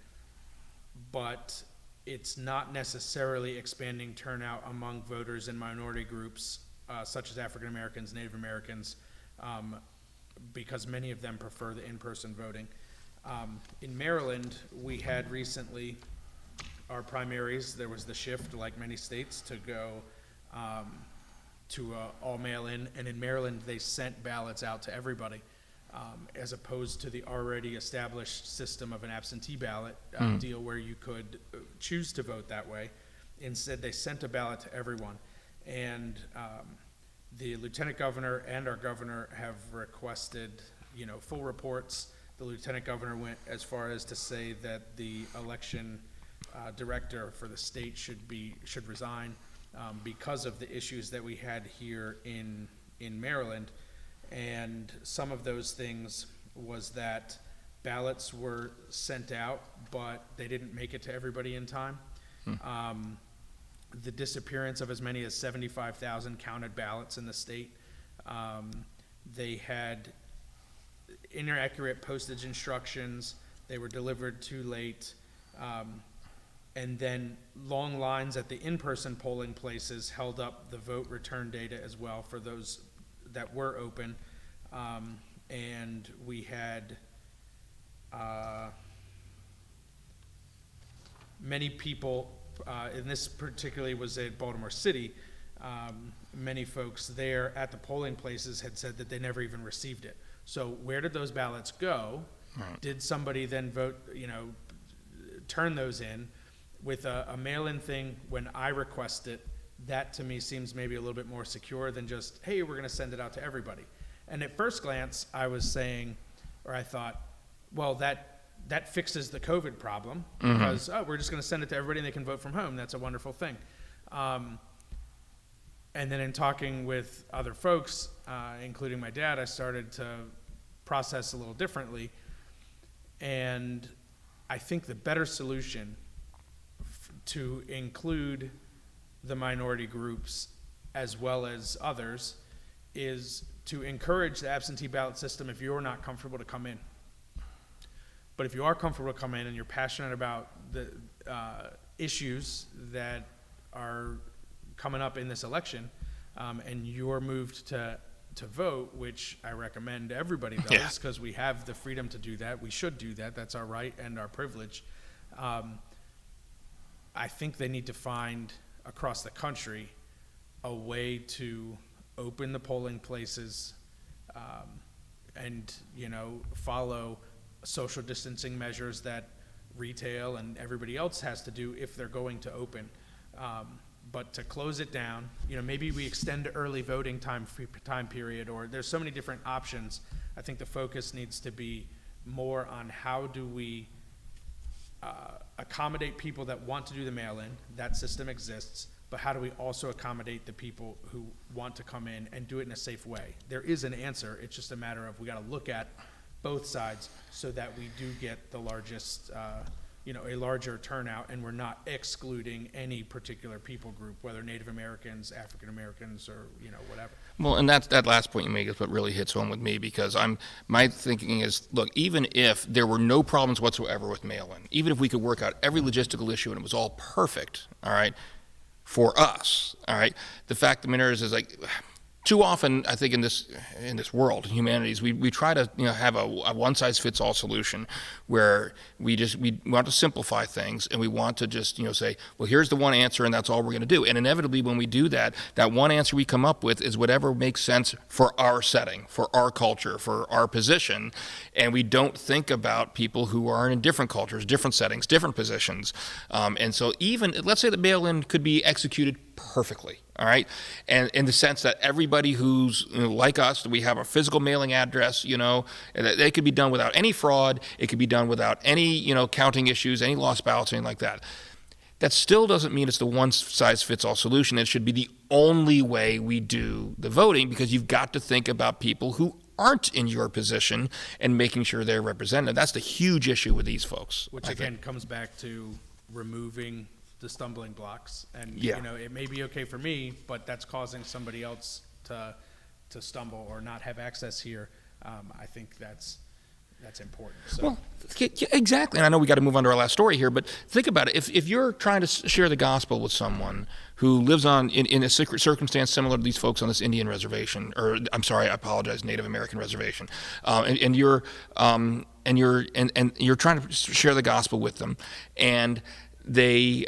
but it's not necessarily expanding turnout among voters in minority groups such as African Americans, Native Americans, because many of them prefer the in-person voting. In Maryland, we had recently our primaries. There was the shift, like many states, to go to all mail-in, and in Maryland, they sent ballots out to everybody, as opposed to the already established system of an absentee ballot deal where you could choose to vote that way. Instead, they sent a ballot to everyone, and the lieutenant governor and our governor have requested, full reports. The lieutenant governor went as far as to say that the election director for the state should resign because of the issues that we had here in Maryland. And some of those things was that ballots were sent out, but they didn't make it to everybody in time. The disappearance of as many as 75,000 counted ballots in the state. They had inaccurate postage instructions. They were delivered too late. And then long lines at the in-person polling places held up the vote return data as well for those that were open. And we had many people, and this particularly was at Baltimore City, many folks there at the polling places had said that they never even received it. So where did those ballots go? Right. Did somebody then vote, turn those in? With a mail-in thing, when I request it, that to me seems maybe a little bit more secure than just, hey, we're going to send it out to everybody. And at first glance, I was saying, or I thought, well, that fixes the COVID problem because, we're just going to send it to everybody and they can vote from home. That's a wonderful thing. And then in talking with other folks, including my dad, I started to process a little differently. And I think the better solution to include the minority groups as well as others is to encourage the absentee ballot system if you're not comfortable to come in. But if you are comfortable to come in and you're passionate about the issues that are coming up in this election, and you're moved to vote, which I recommend everybody does, because we have the freedom to do that. We should do that. That's our right and our privilege. I think they need to find across the country a way to open the polling places and follow social distancing measures that retail and everybody else has to do if they're going to open. But to close it down, maybe we extend early voting time period, or there's so many different options. I think the focus needs to be more on how do we accommodate people that want to do the mail-in. That system exists, but how do we also accommodate the people who want to come in and do it in a safe way? There is an answer. It's just a matter of we got to look at both sides so that we do get the largest, a larger turnout, and we're not excluding any particular people group, whether Native Americans, African Americans, or whatever. Well, and that last point you make is what really hits home with me, because my thinking is, look, even if there were no problems whatsoever with mail-in, even if we could work out every logistical issue and it was all perfect, all right, for us, all right, the fact of the matter is like, too often, I think in this world, humanities, we try to have a one-size-fits-all solution where we want to simplify things, and we want to just say, well, here's the one answer and that's all we're going to do. And inevitably, when we do that, that one answer we come up with is whatever makes sense for our setting, for our culture, for our position, and we don't think about people who are in different cultures, different settings, different positions. And so even let's say the mail-in could be executed perfectly. All right, and in the sense that everybody who's like us, we have a physical mailing address, and they could be done without any fraud. It could be done without any, counting issues, any lost ballots, anything like that. That still doesn't mean it's the one-size-fits-all solution. It should be the only way we do the voting, because you've got to think about people who aren't in your position and making sure they're represented. That's the huge issue with these folks. Which again comes back to removing the stumbling blocks, and it may be okay for me, but that's causing somebody else to stumble or not have access here. I think that's important. So. Well, exactly. And I know we got to move on to our last story here, but think about it. If you're trying to share the gospel with someone who lives in a circumstance similar to these folks on this Indian reservation, or I'm sorry, I apologize, Native American reservation, and you're trying to share the gospel with them, and they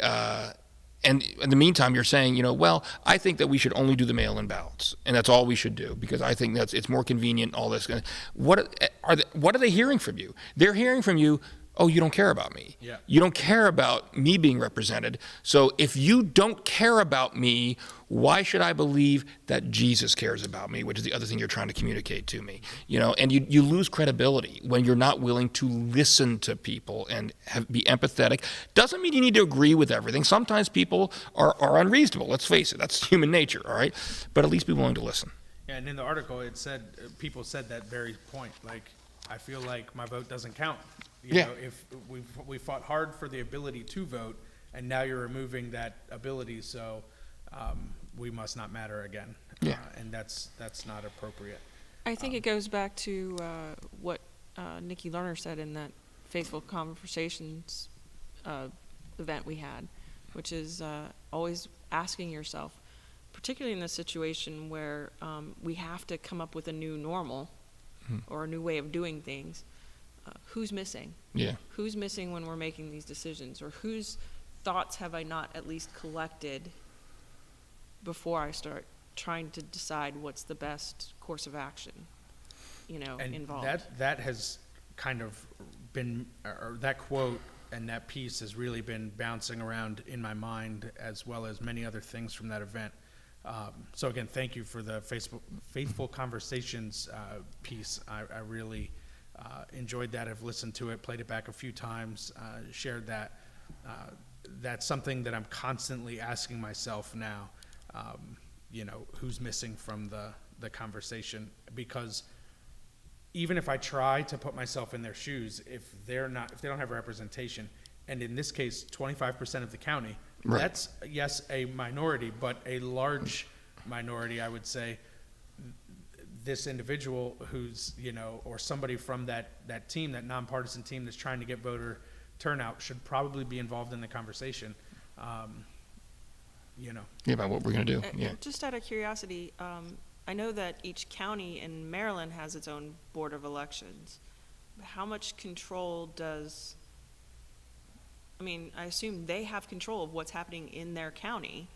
and in the meantime you're saying, well, I think that we should only do the mail-in ballots, and that's all we should do, because I think it's more convenient, all this. What are they hearing from you? They're hearing from you, oh, you don't care about me. Yeah. You don't care about me being represented. So if you don't care about me, why should I believe that Jesus cares about me, which is the other thing you're trying to communicate to me? And you lose credibility when you're not willing to listen to people and be empathetic. Doesn't mean you need to agree with everything. Sometimes people are unreasonable. Let's face it. That's human nature, all right? But at least be willing to listen. Yeah, and in the article it said, people said that very point, like, I feel like my vote doesn't count. You know, if we fought hard for the ability to vote, and now you're removing that ability, so we must not matter again. Yeah. And that's not appropriate. I think it goes back to what Nikki Lerner said in that Faithful Conversations event we had, which is always asking yourself, particularly in this situation where we have to come up with a new normal or a new way of doing things, who's missing? Yeah. Who's missing when we're making these decisions, or whose thoughts have I not at least collected before I start trying to decide what's the best course of action, And involved. that has kind of been, or that quote and that piece has really been bouncing around in my mind, as well as many other things from that event. So again, thank you for the Faithful Conversations piece. I really enjoyed that. I've listened to it, played it back a few times, shared that. That's something that I'm constantly asking myself now, who's missing from the conversation, because even if I try to put myself in their shoes, if they don't have representation, and in this case, 25% of the county, right. That's, yes, a minority, but a large minority, I would say. This individual who's, or somebody from that team, that nonpartisan team that's trying to get voter turnout, should probably be involved in the conversation. Yeah, about what we're going to do. Yeah. Just out of curiosity, I know that each county in Maryland has its own board of elections. How much control I assume they have control of what's happening in their county,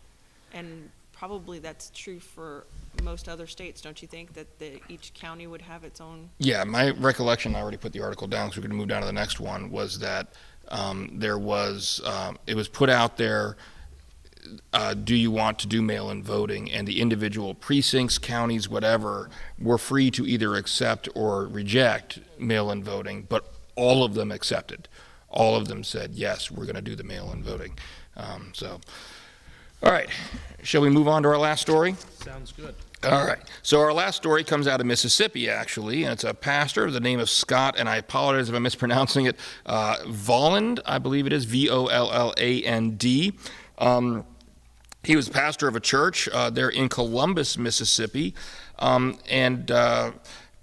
and probably that's true for most other states, don't you think, that each county would have its own? Yeah, my recollection, I already put the article down because we're going to move down to the next one, was that it was put out there, do you want to do mail-in voting? And the individual precincts, counties, whatever, were free to either accept or reject mail-in voting, but all of them accepted. All of them said, yes, we're going to do the mail-in voting. All right, shall we move on to our last story? Sounds good. All right, so our last story comes out of Mississippi, actually, and it's a pastor of the name of Scott, and I apologize if I'm mispronouncing it, Volland, I believe it is, Volland. He was pastor of a church there in Columbus, Mississippi, and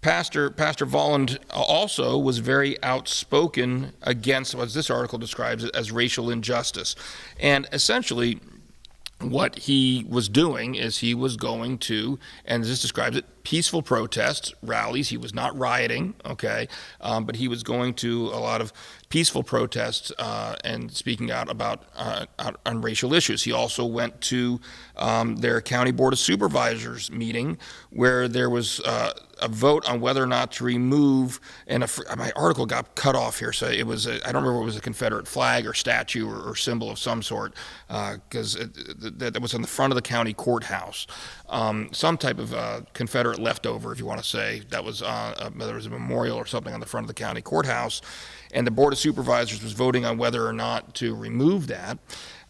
Pastor Volland also was very outspoken against what this article describes as racial injustice. And essentially, what he was doing is he was going to, and this describes it, peaceful protests, rallies. He was not rioting, okay, but he was going to a lot of peaceful protests and speaking out about on racial issues. He also went to their county board of supervisors meeting where there was a vote on whether or not to remove, and my article got cut off here, so it was, I don't remember if it was a Confederate flag or statue or symbol of some sort, because that was on the front of the county courthouse. Some type of Confederate leftover, if you want to say, that was, there was a memorial or something on the front of the county courthouse, and the Board of Supervisors was voting on whether or not to remove that.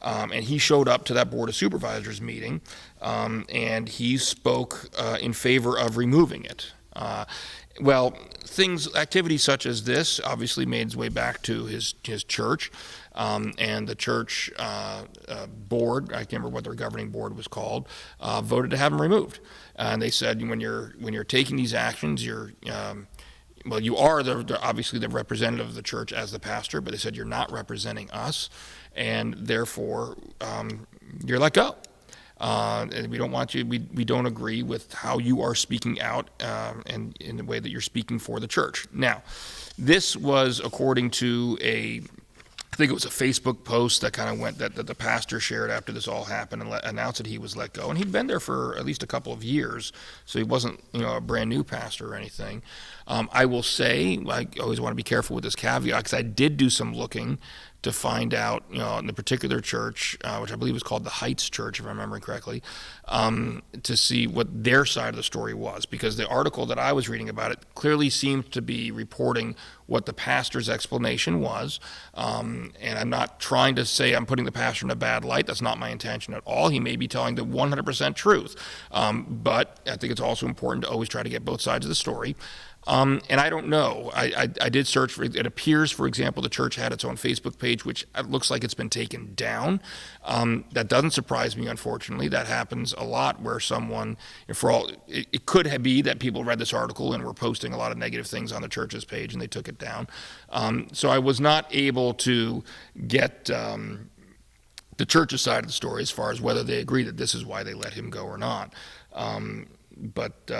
And he showed up to that Board of Supervisors meeting, and he spoke in favor of removing it. Well, activities such as this obviously made its way back to his church, and the church board, I can't remember what their governing board was called, voted to have him removed. And they said, when you're taking these actions, well, you are obviously the representative of the church as the pastor, but they said you're not representing us, and therefore you're let go. And we don't want you. We don't agree with how you are speaking out and in the way that you're speaking for the church. Now, this was according to I think it was a Facebook post that kind of went that the pastor shared after this all happened and announced that he was let go. And he'd been there for at least a couple of years, so he wasn't a brand new pastor or anything. I will say, I always want to be careful with this caveat because I did do some looking to find out, in the particular church, which I believe was called the Heights Church, if I'm remembering correctly, to see what their side of the story was. Because the article that I was reading about it clearly seemed to be reporting what the pastor's explanation was. And I'm not trying to say I'm putting the pastor in a bad light. That's not my intention at all. He may be telling the 100% truth. But I think it's also important to always try to get both sides of the story. And I don't know. I did search for it. It appears, for example, the church had its own Facebook page, which looks like it's been taken down. That doesn't surprise me, unfortunately. That happens a lot where someone, it could be that people read this article and were posting a lot of negative things on the church's page and they took it down. So I was not able to get the church's side of the story as far as whether they agree that this is why they let him go or not. But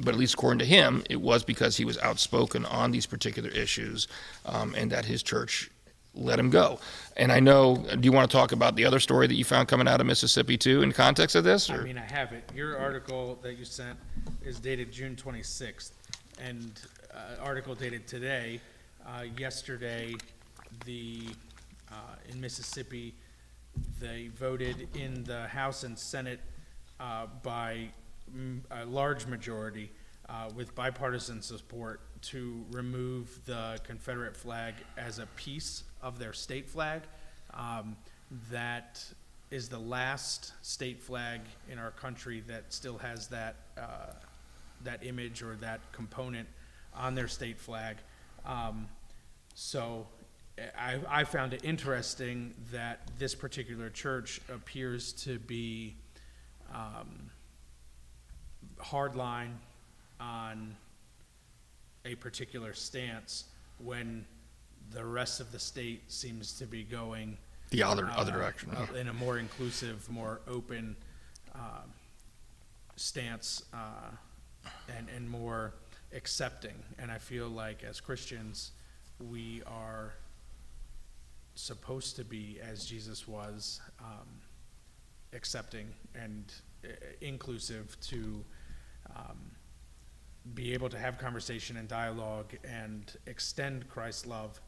at least according to him, it was because he was outspoken on these particular issues, and that his church let him go. And I know, do you want to talk about the other story that you found coming out of Mississippi too in context of this? Or? I mean, I have it. Your article that you sent is dated June 26th, and article dated today. Yesterday, in Mississippi, they voted in the House and Senate by a large majority with bipartisan support to remove the Confederate flag as a piece of their state flag. That is the last state flag in our country that still has that image or that component on their state flag. So I found it interesting that this particular church appears to be hardline on a particular stance when the rest of the state seems to be going the other direction in a more inclusive, more open stance and more accepting. And I feel like as Christians we are supposed to be, as Jesus was, accepting and inclusive to be able to have conversation and dialogue and extend Christ's love.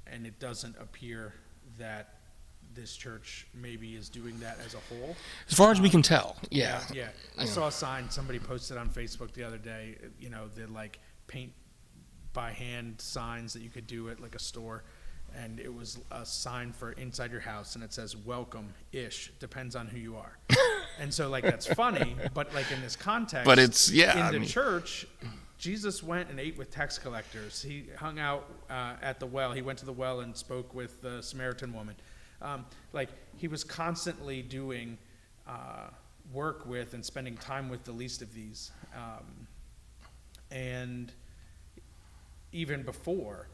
And it doesn't appear that this church maybe is doing that as a whole. As far as we can tell, yeah. Yeah. I saw a sign somebody posted on Facebook the other day, the like paint by hand signs that you could do at like a store. And it was a sign for inside your house, and it says welcome-ish, depends on who you are. And so, like, that's funny, but, like, in this context, but it's, church, Jesus went and ate with tax collectors. He hung out at the well. He went to the well and spoke with the Samaritan woman. He was constantly doing work with and spending time with the least of these. And even before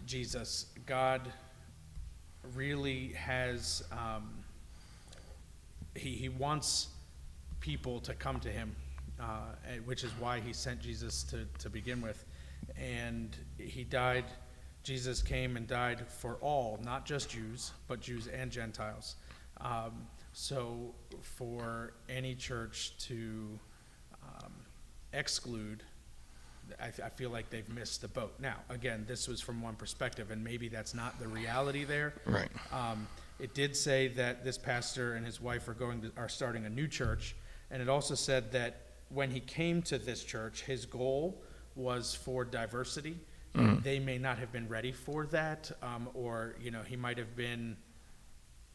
Jesus, God really has, he wants people to come to him which is why he sent Jesus to begin with. And he died, Jesus came and died for all, not just Jews, but Jews and Gentiles. So for any church to exclude, I feel like they've missed the boat. Now, again, this was from one perspective, and maybe that's not the reality there. Right. It did say that this pastor and his wife are starting a new church, and it also said that when he came to this church, his goal was for diversity. They may not have been ready for that, or he might have been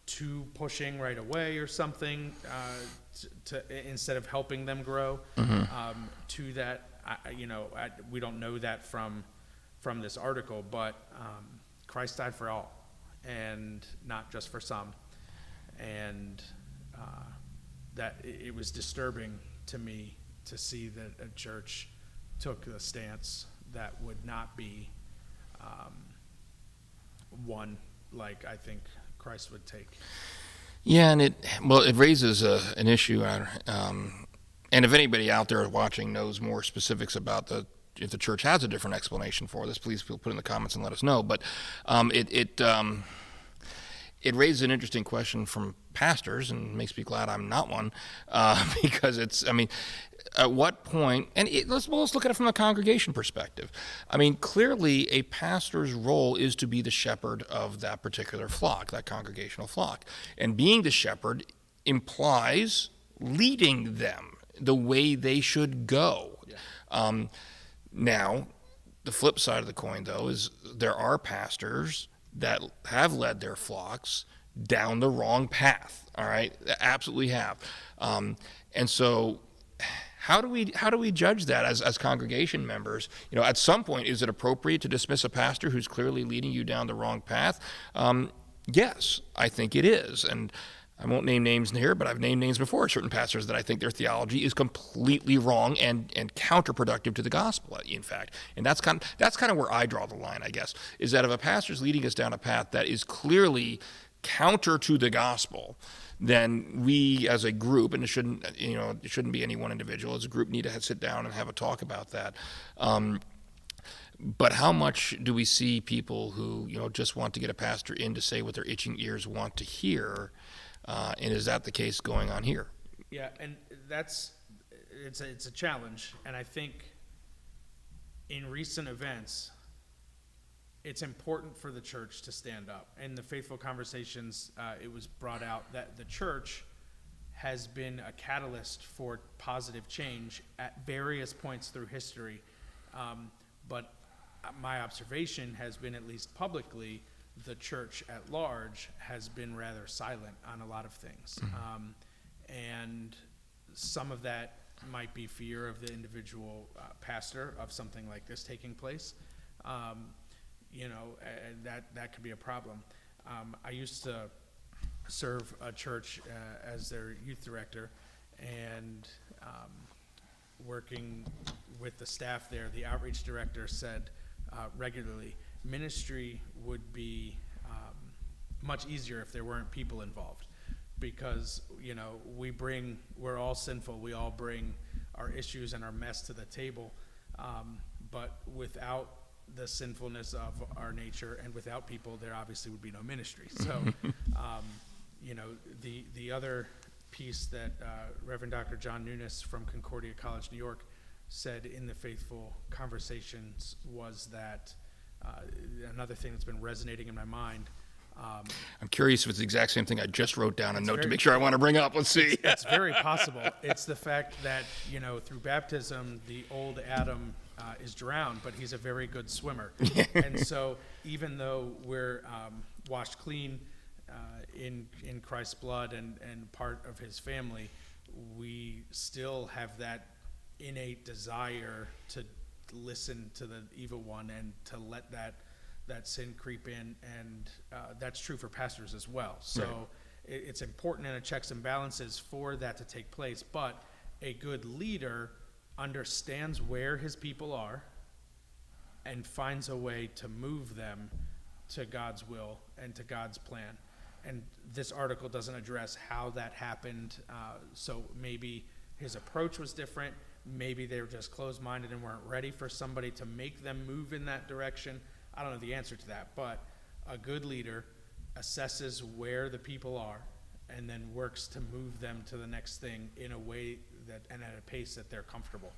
too pushing right away or something, to instead of helping them grow to that. We don't know that from this article, but Christ died for all, and not just for some, and that it was disturbing to me to see that a church took the stance that would not be one like I think Christ would take. Yeah, and it raises an issue, and if anybody out there watching knows more specifics about if the church has a different explanation for this, please put in the comments and let us know. But it raises an interesting question from pastors, and makes me glad I'm not one, because at what point, and let's look at it from a congregation perspective. Clearly a pastor's role is to be the shepherd of that particular flock, that congregational flock. And being the shepherd implies leading them the way they should go. Yeah. Now, the flip side of the coin, though, is there are pastors that have led their flocks down the wrong path. All right, they absolutely have. And so, how do we judge that as congregation members? At some point, is it appropriate to dismiss a pastor who's clearly leading you down the wrong path? Yes, I think it is, and I won't name names in here, but I've named names before, certain pastors that I think their theology is completely wrong and counterproductive to the gospel, in fact. And that's kind of where I draw the line, I guess, is that if a pastor's leading us down a path that is clearly counter to the gospel, then we as a group, and it shouldn't be any one individual, as a group need to sit down and have a talk about that. But how much do we see people who just want to get a pastor in to say what their itching ears want to hear? And is that the case going on here? Yeah, and it's a challenge, and I think in recent events, it's important for the church to stand up. In the Faithful Conversations, it was brought out that the church has been a catalyst for positive change at various points through history, but my observation has been, at least publicly, the church at large has been rather silent on a lot of things. And some of that might be fear of the individual pastor of something like this taking place. And that could be a problem. I used to serve a church as their youth director, and working with the staff there, the outreach director said regularly, ministry would be much easier if there weren't people involved, because we're all sinful, we all bring our issues and our mess to the table, but without the sinfulness of our nature and without people, there obviously would be no ministry. So the other piece that Reverend Dr. John Nunes from Concordia College, New York, said in the Faithful Conversations was that another thing that's been resonating in my mind. I'm curious if it's the exact same thing I just wrote down a note to make sure I want to bring up. Let's see. It's very possible. It's the fact that, through baptism, the old Adam is drowned, but he's a very good swimmer. And so even though we're washed clean in Christ's blood and part of his family, we still have that innate desire to listen to the evil one and to let that sin creep in, and that's true for pastors as well. So right. It's important in a checks and balances for that to take place, but a good leader understands where his people are and finds a way to move them to God's will and to God's plan. And this article doesn't address how that happened, so maybe his approach was different, maybe they were just closed-minded and weren't ready for somebody to make them move in that direction. I don't know the answer to that, but a good leader assesses where the people are and then works to move them to the next thing in a way that and at a pace that they're comfortable.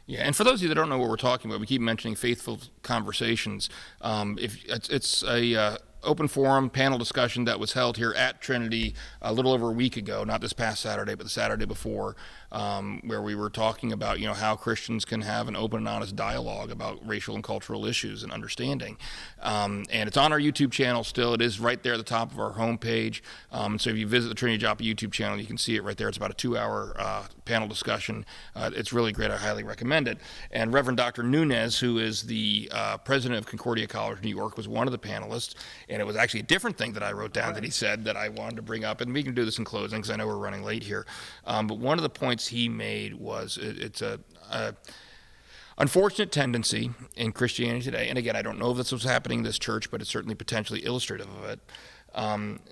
Yeah, and for those of you that don't know what we're talking about, we keep mentioning Faithful Conversations. If it's a open forum panel discussion that was held here at Trinity a little over a week ago, not this past Saturday, but the Saturday before, where we were talking about, how Christians can have an open and honest dialogue about racial and cultural issues and understanding. And it's on our YouTube channel still. It is right there at the top of our homepage. So if you visit the Trinity Joppa YouTube channel, you can see it right there. It's about a 2-hour panel discussion. It's really great. I highly recommend it. And Reverend Dr. Nunez, who is the president of Concordia College, New York, was one of the panelists. And it was actually a different thing that I wrote down that he said that I wanted to bring up. And we can do this in closing because I know we're running late here. But one of the points he made was it's a unfortunate tendency in Christianity today. And again, I don't know if this was happening in this church, but it's certainly potentially illustrative of it.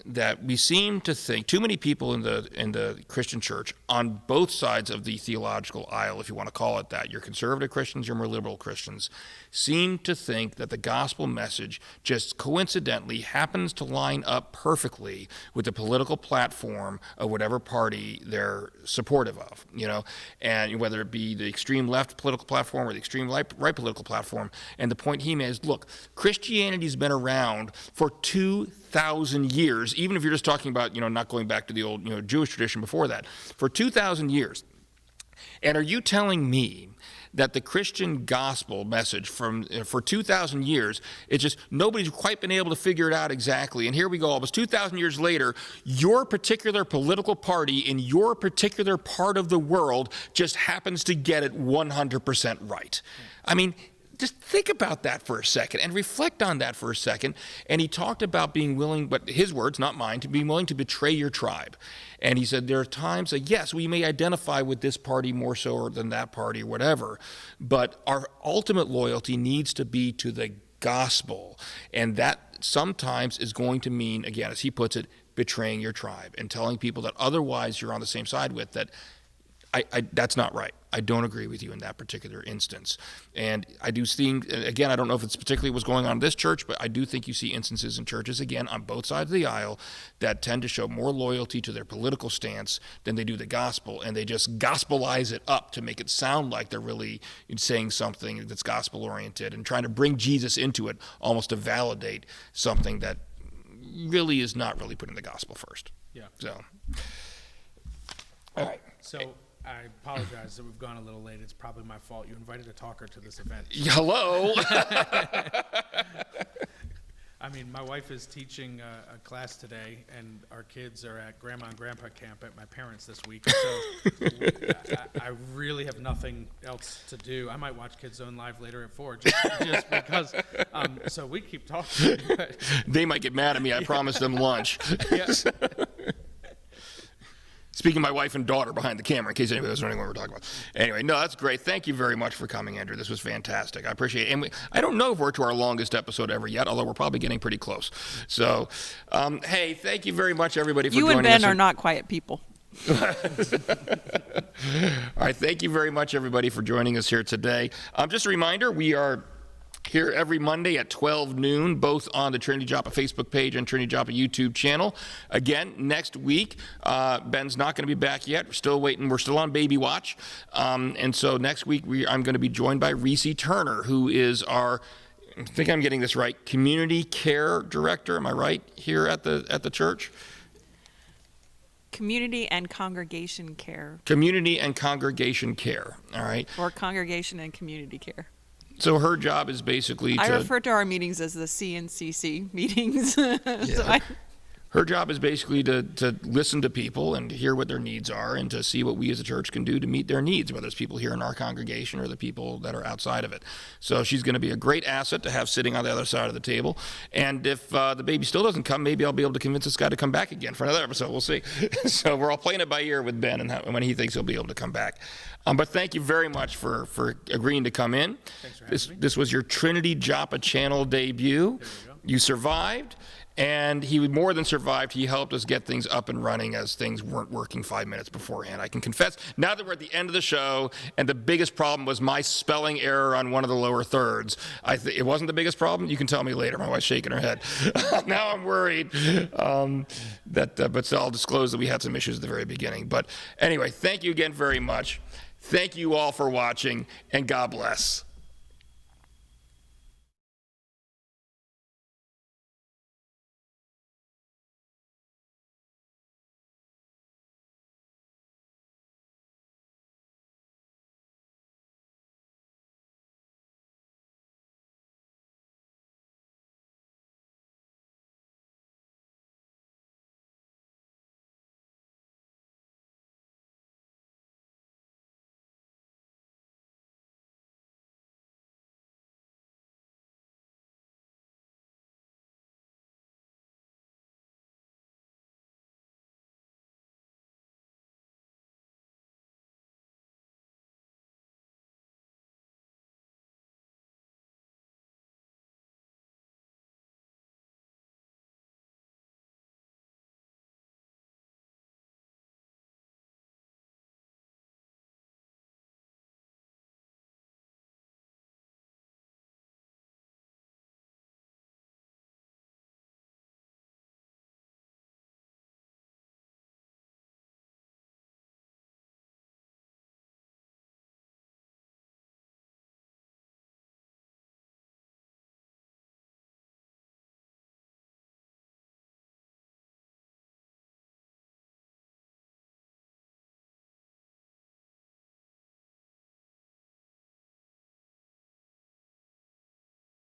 That we seem to think, too many people in the Christian church on both sides of the theological aisle, if you want to call it that, you're conservative Christians, you're more liberal Christians, seem to think that the gospel message just coincidentally happens to line up perfectly with the political platform of whatever party they're supportive of, and whether it be the extreme left political platform or the extreme right political platform. And the point he made is, look, Christianity's been around for 2,000 years, even if you're just talking about, not going back to the old, Jewish tradition before that, for 2,000 years. And are you telling me that the Christian gospel message for 2,000 years, it's just nobody's quite been able to figure it out exactly. And here we go, almost 2,000 years later, your particular political party in your particular part of the world just happens to get it 100% right. I mean, just think about that for a second and reflect on that for a second. And he talked about being willing, but his words, not mine, to be willing to betray your tribe. And he said there are times that, yes, we may identify with this party more so than that party or whatever, but our ultimate loyalty needs to be to the gospel. And that sometimes is going to mean, again, as he puts it, betraying your tribe and telling people that otherwise you're on the same side with that. That's not right. I don't agree with you in that particular instance. And I do think, again, I don't know if it's particularly what's going on in this church, but I do think you see instances in churches, again, on both sides of the aisle that tend to show more loyalty to their political stance than they do the gospel. And they just gospelize it up to make it sound like they're really saying something that's gospel-oriented and trying to bring Jesus into it almost to validate something that really is not really putting the gospel first. Yeah. So, all right. So I apologize that we've gone a little late. It's probably my fault. You invited a talker to this event. Hello. I mean, my wife is teaching a class today, and our kids are at Grandma and Grandpa camp at my parents' this week. So I really have nothing else to do. I might watch Kids Zone Live later at 4 just because. So we keep talking. They might get mad at me. I promised them lunch. Yes. Speaking of my wife and daughter behind the camera, in case anybody was wondering what we're talking about. Anyway, no, that's great. Thank you very much for coming, Andrew. This was fantastic. I appreciate it. And I don't know if we're to our longest episode ever yet, although we're probably getting pretty close. So, hey, thank you very much, everybody, for joining us. You and Ben are not quiet people. All right, thank you very much, everybody, for joining us here today. Just a reminder, we are here every Monday at 12 noon, both on the Trinity Joppa Facebook page and Trinity Joppa YouTube channel. Again, next week, Ben's not going to be back yet. We're still waiting. We're still on baby watch. And so next week, I'm going to be joined by Reese Turner, who is our, I think I'm getting this right, community care director. Am I right here at the church? Community and congregation care. Community and congregation care. All right. Or congregation and community care. So her job is basically I refer to our meetings as the CNCC meetings. Yeah. Her job is basically to listen to people and hear what their needs are and to see what we as a church can do to meet their needs, whether it's people here in our congregation or the people that are outside of it. So she's going to be a great asset to have sitting on the other side of the table. And if the baby still doesn't come, maybe I'll be able to convince this guy to come back again for another episode. We'll see. So we're all playing it by ear with Ben and when he thinks he'll be able to come back. But thank you very much for agreeing to come in. Thanks for having me. This was your Trinity Joppa channel debut. There you go. You survived. and he more than survived. He helped us get things up and running as things weren't working 5 minutes beforehand. I can confess, now that we're at the end of the show, and the biggest problem was my spelling error on one of the lower thirds. It wasn't the biggest problem. You can tell me later. My wife's shaking her head. Now I'm worried but I'll disclose that we had some issues at the very beginning. But anyway, thank you again very much. Thank you all for watching, and God bless.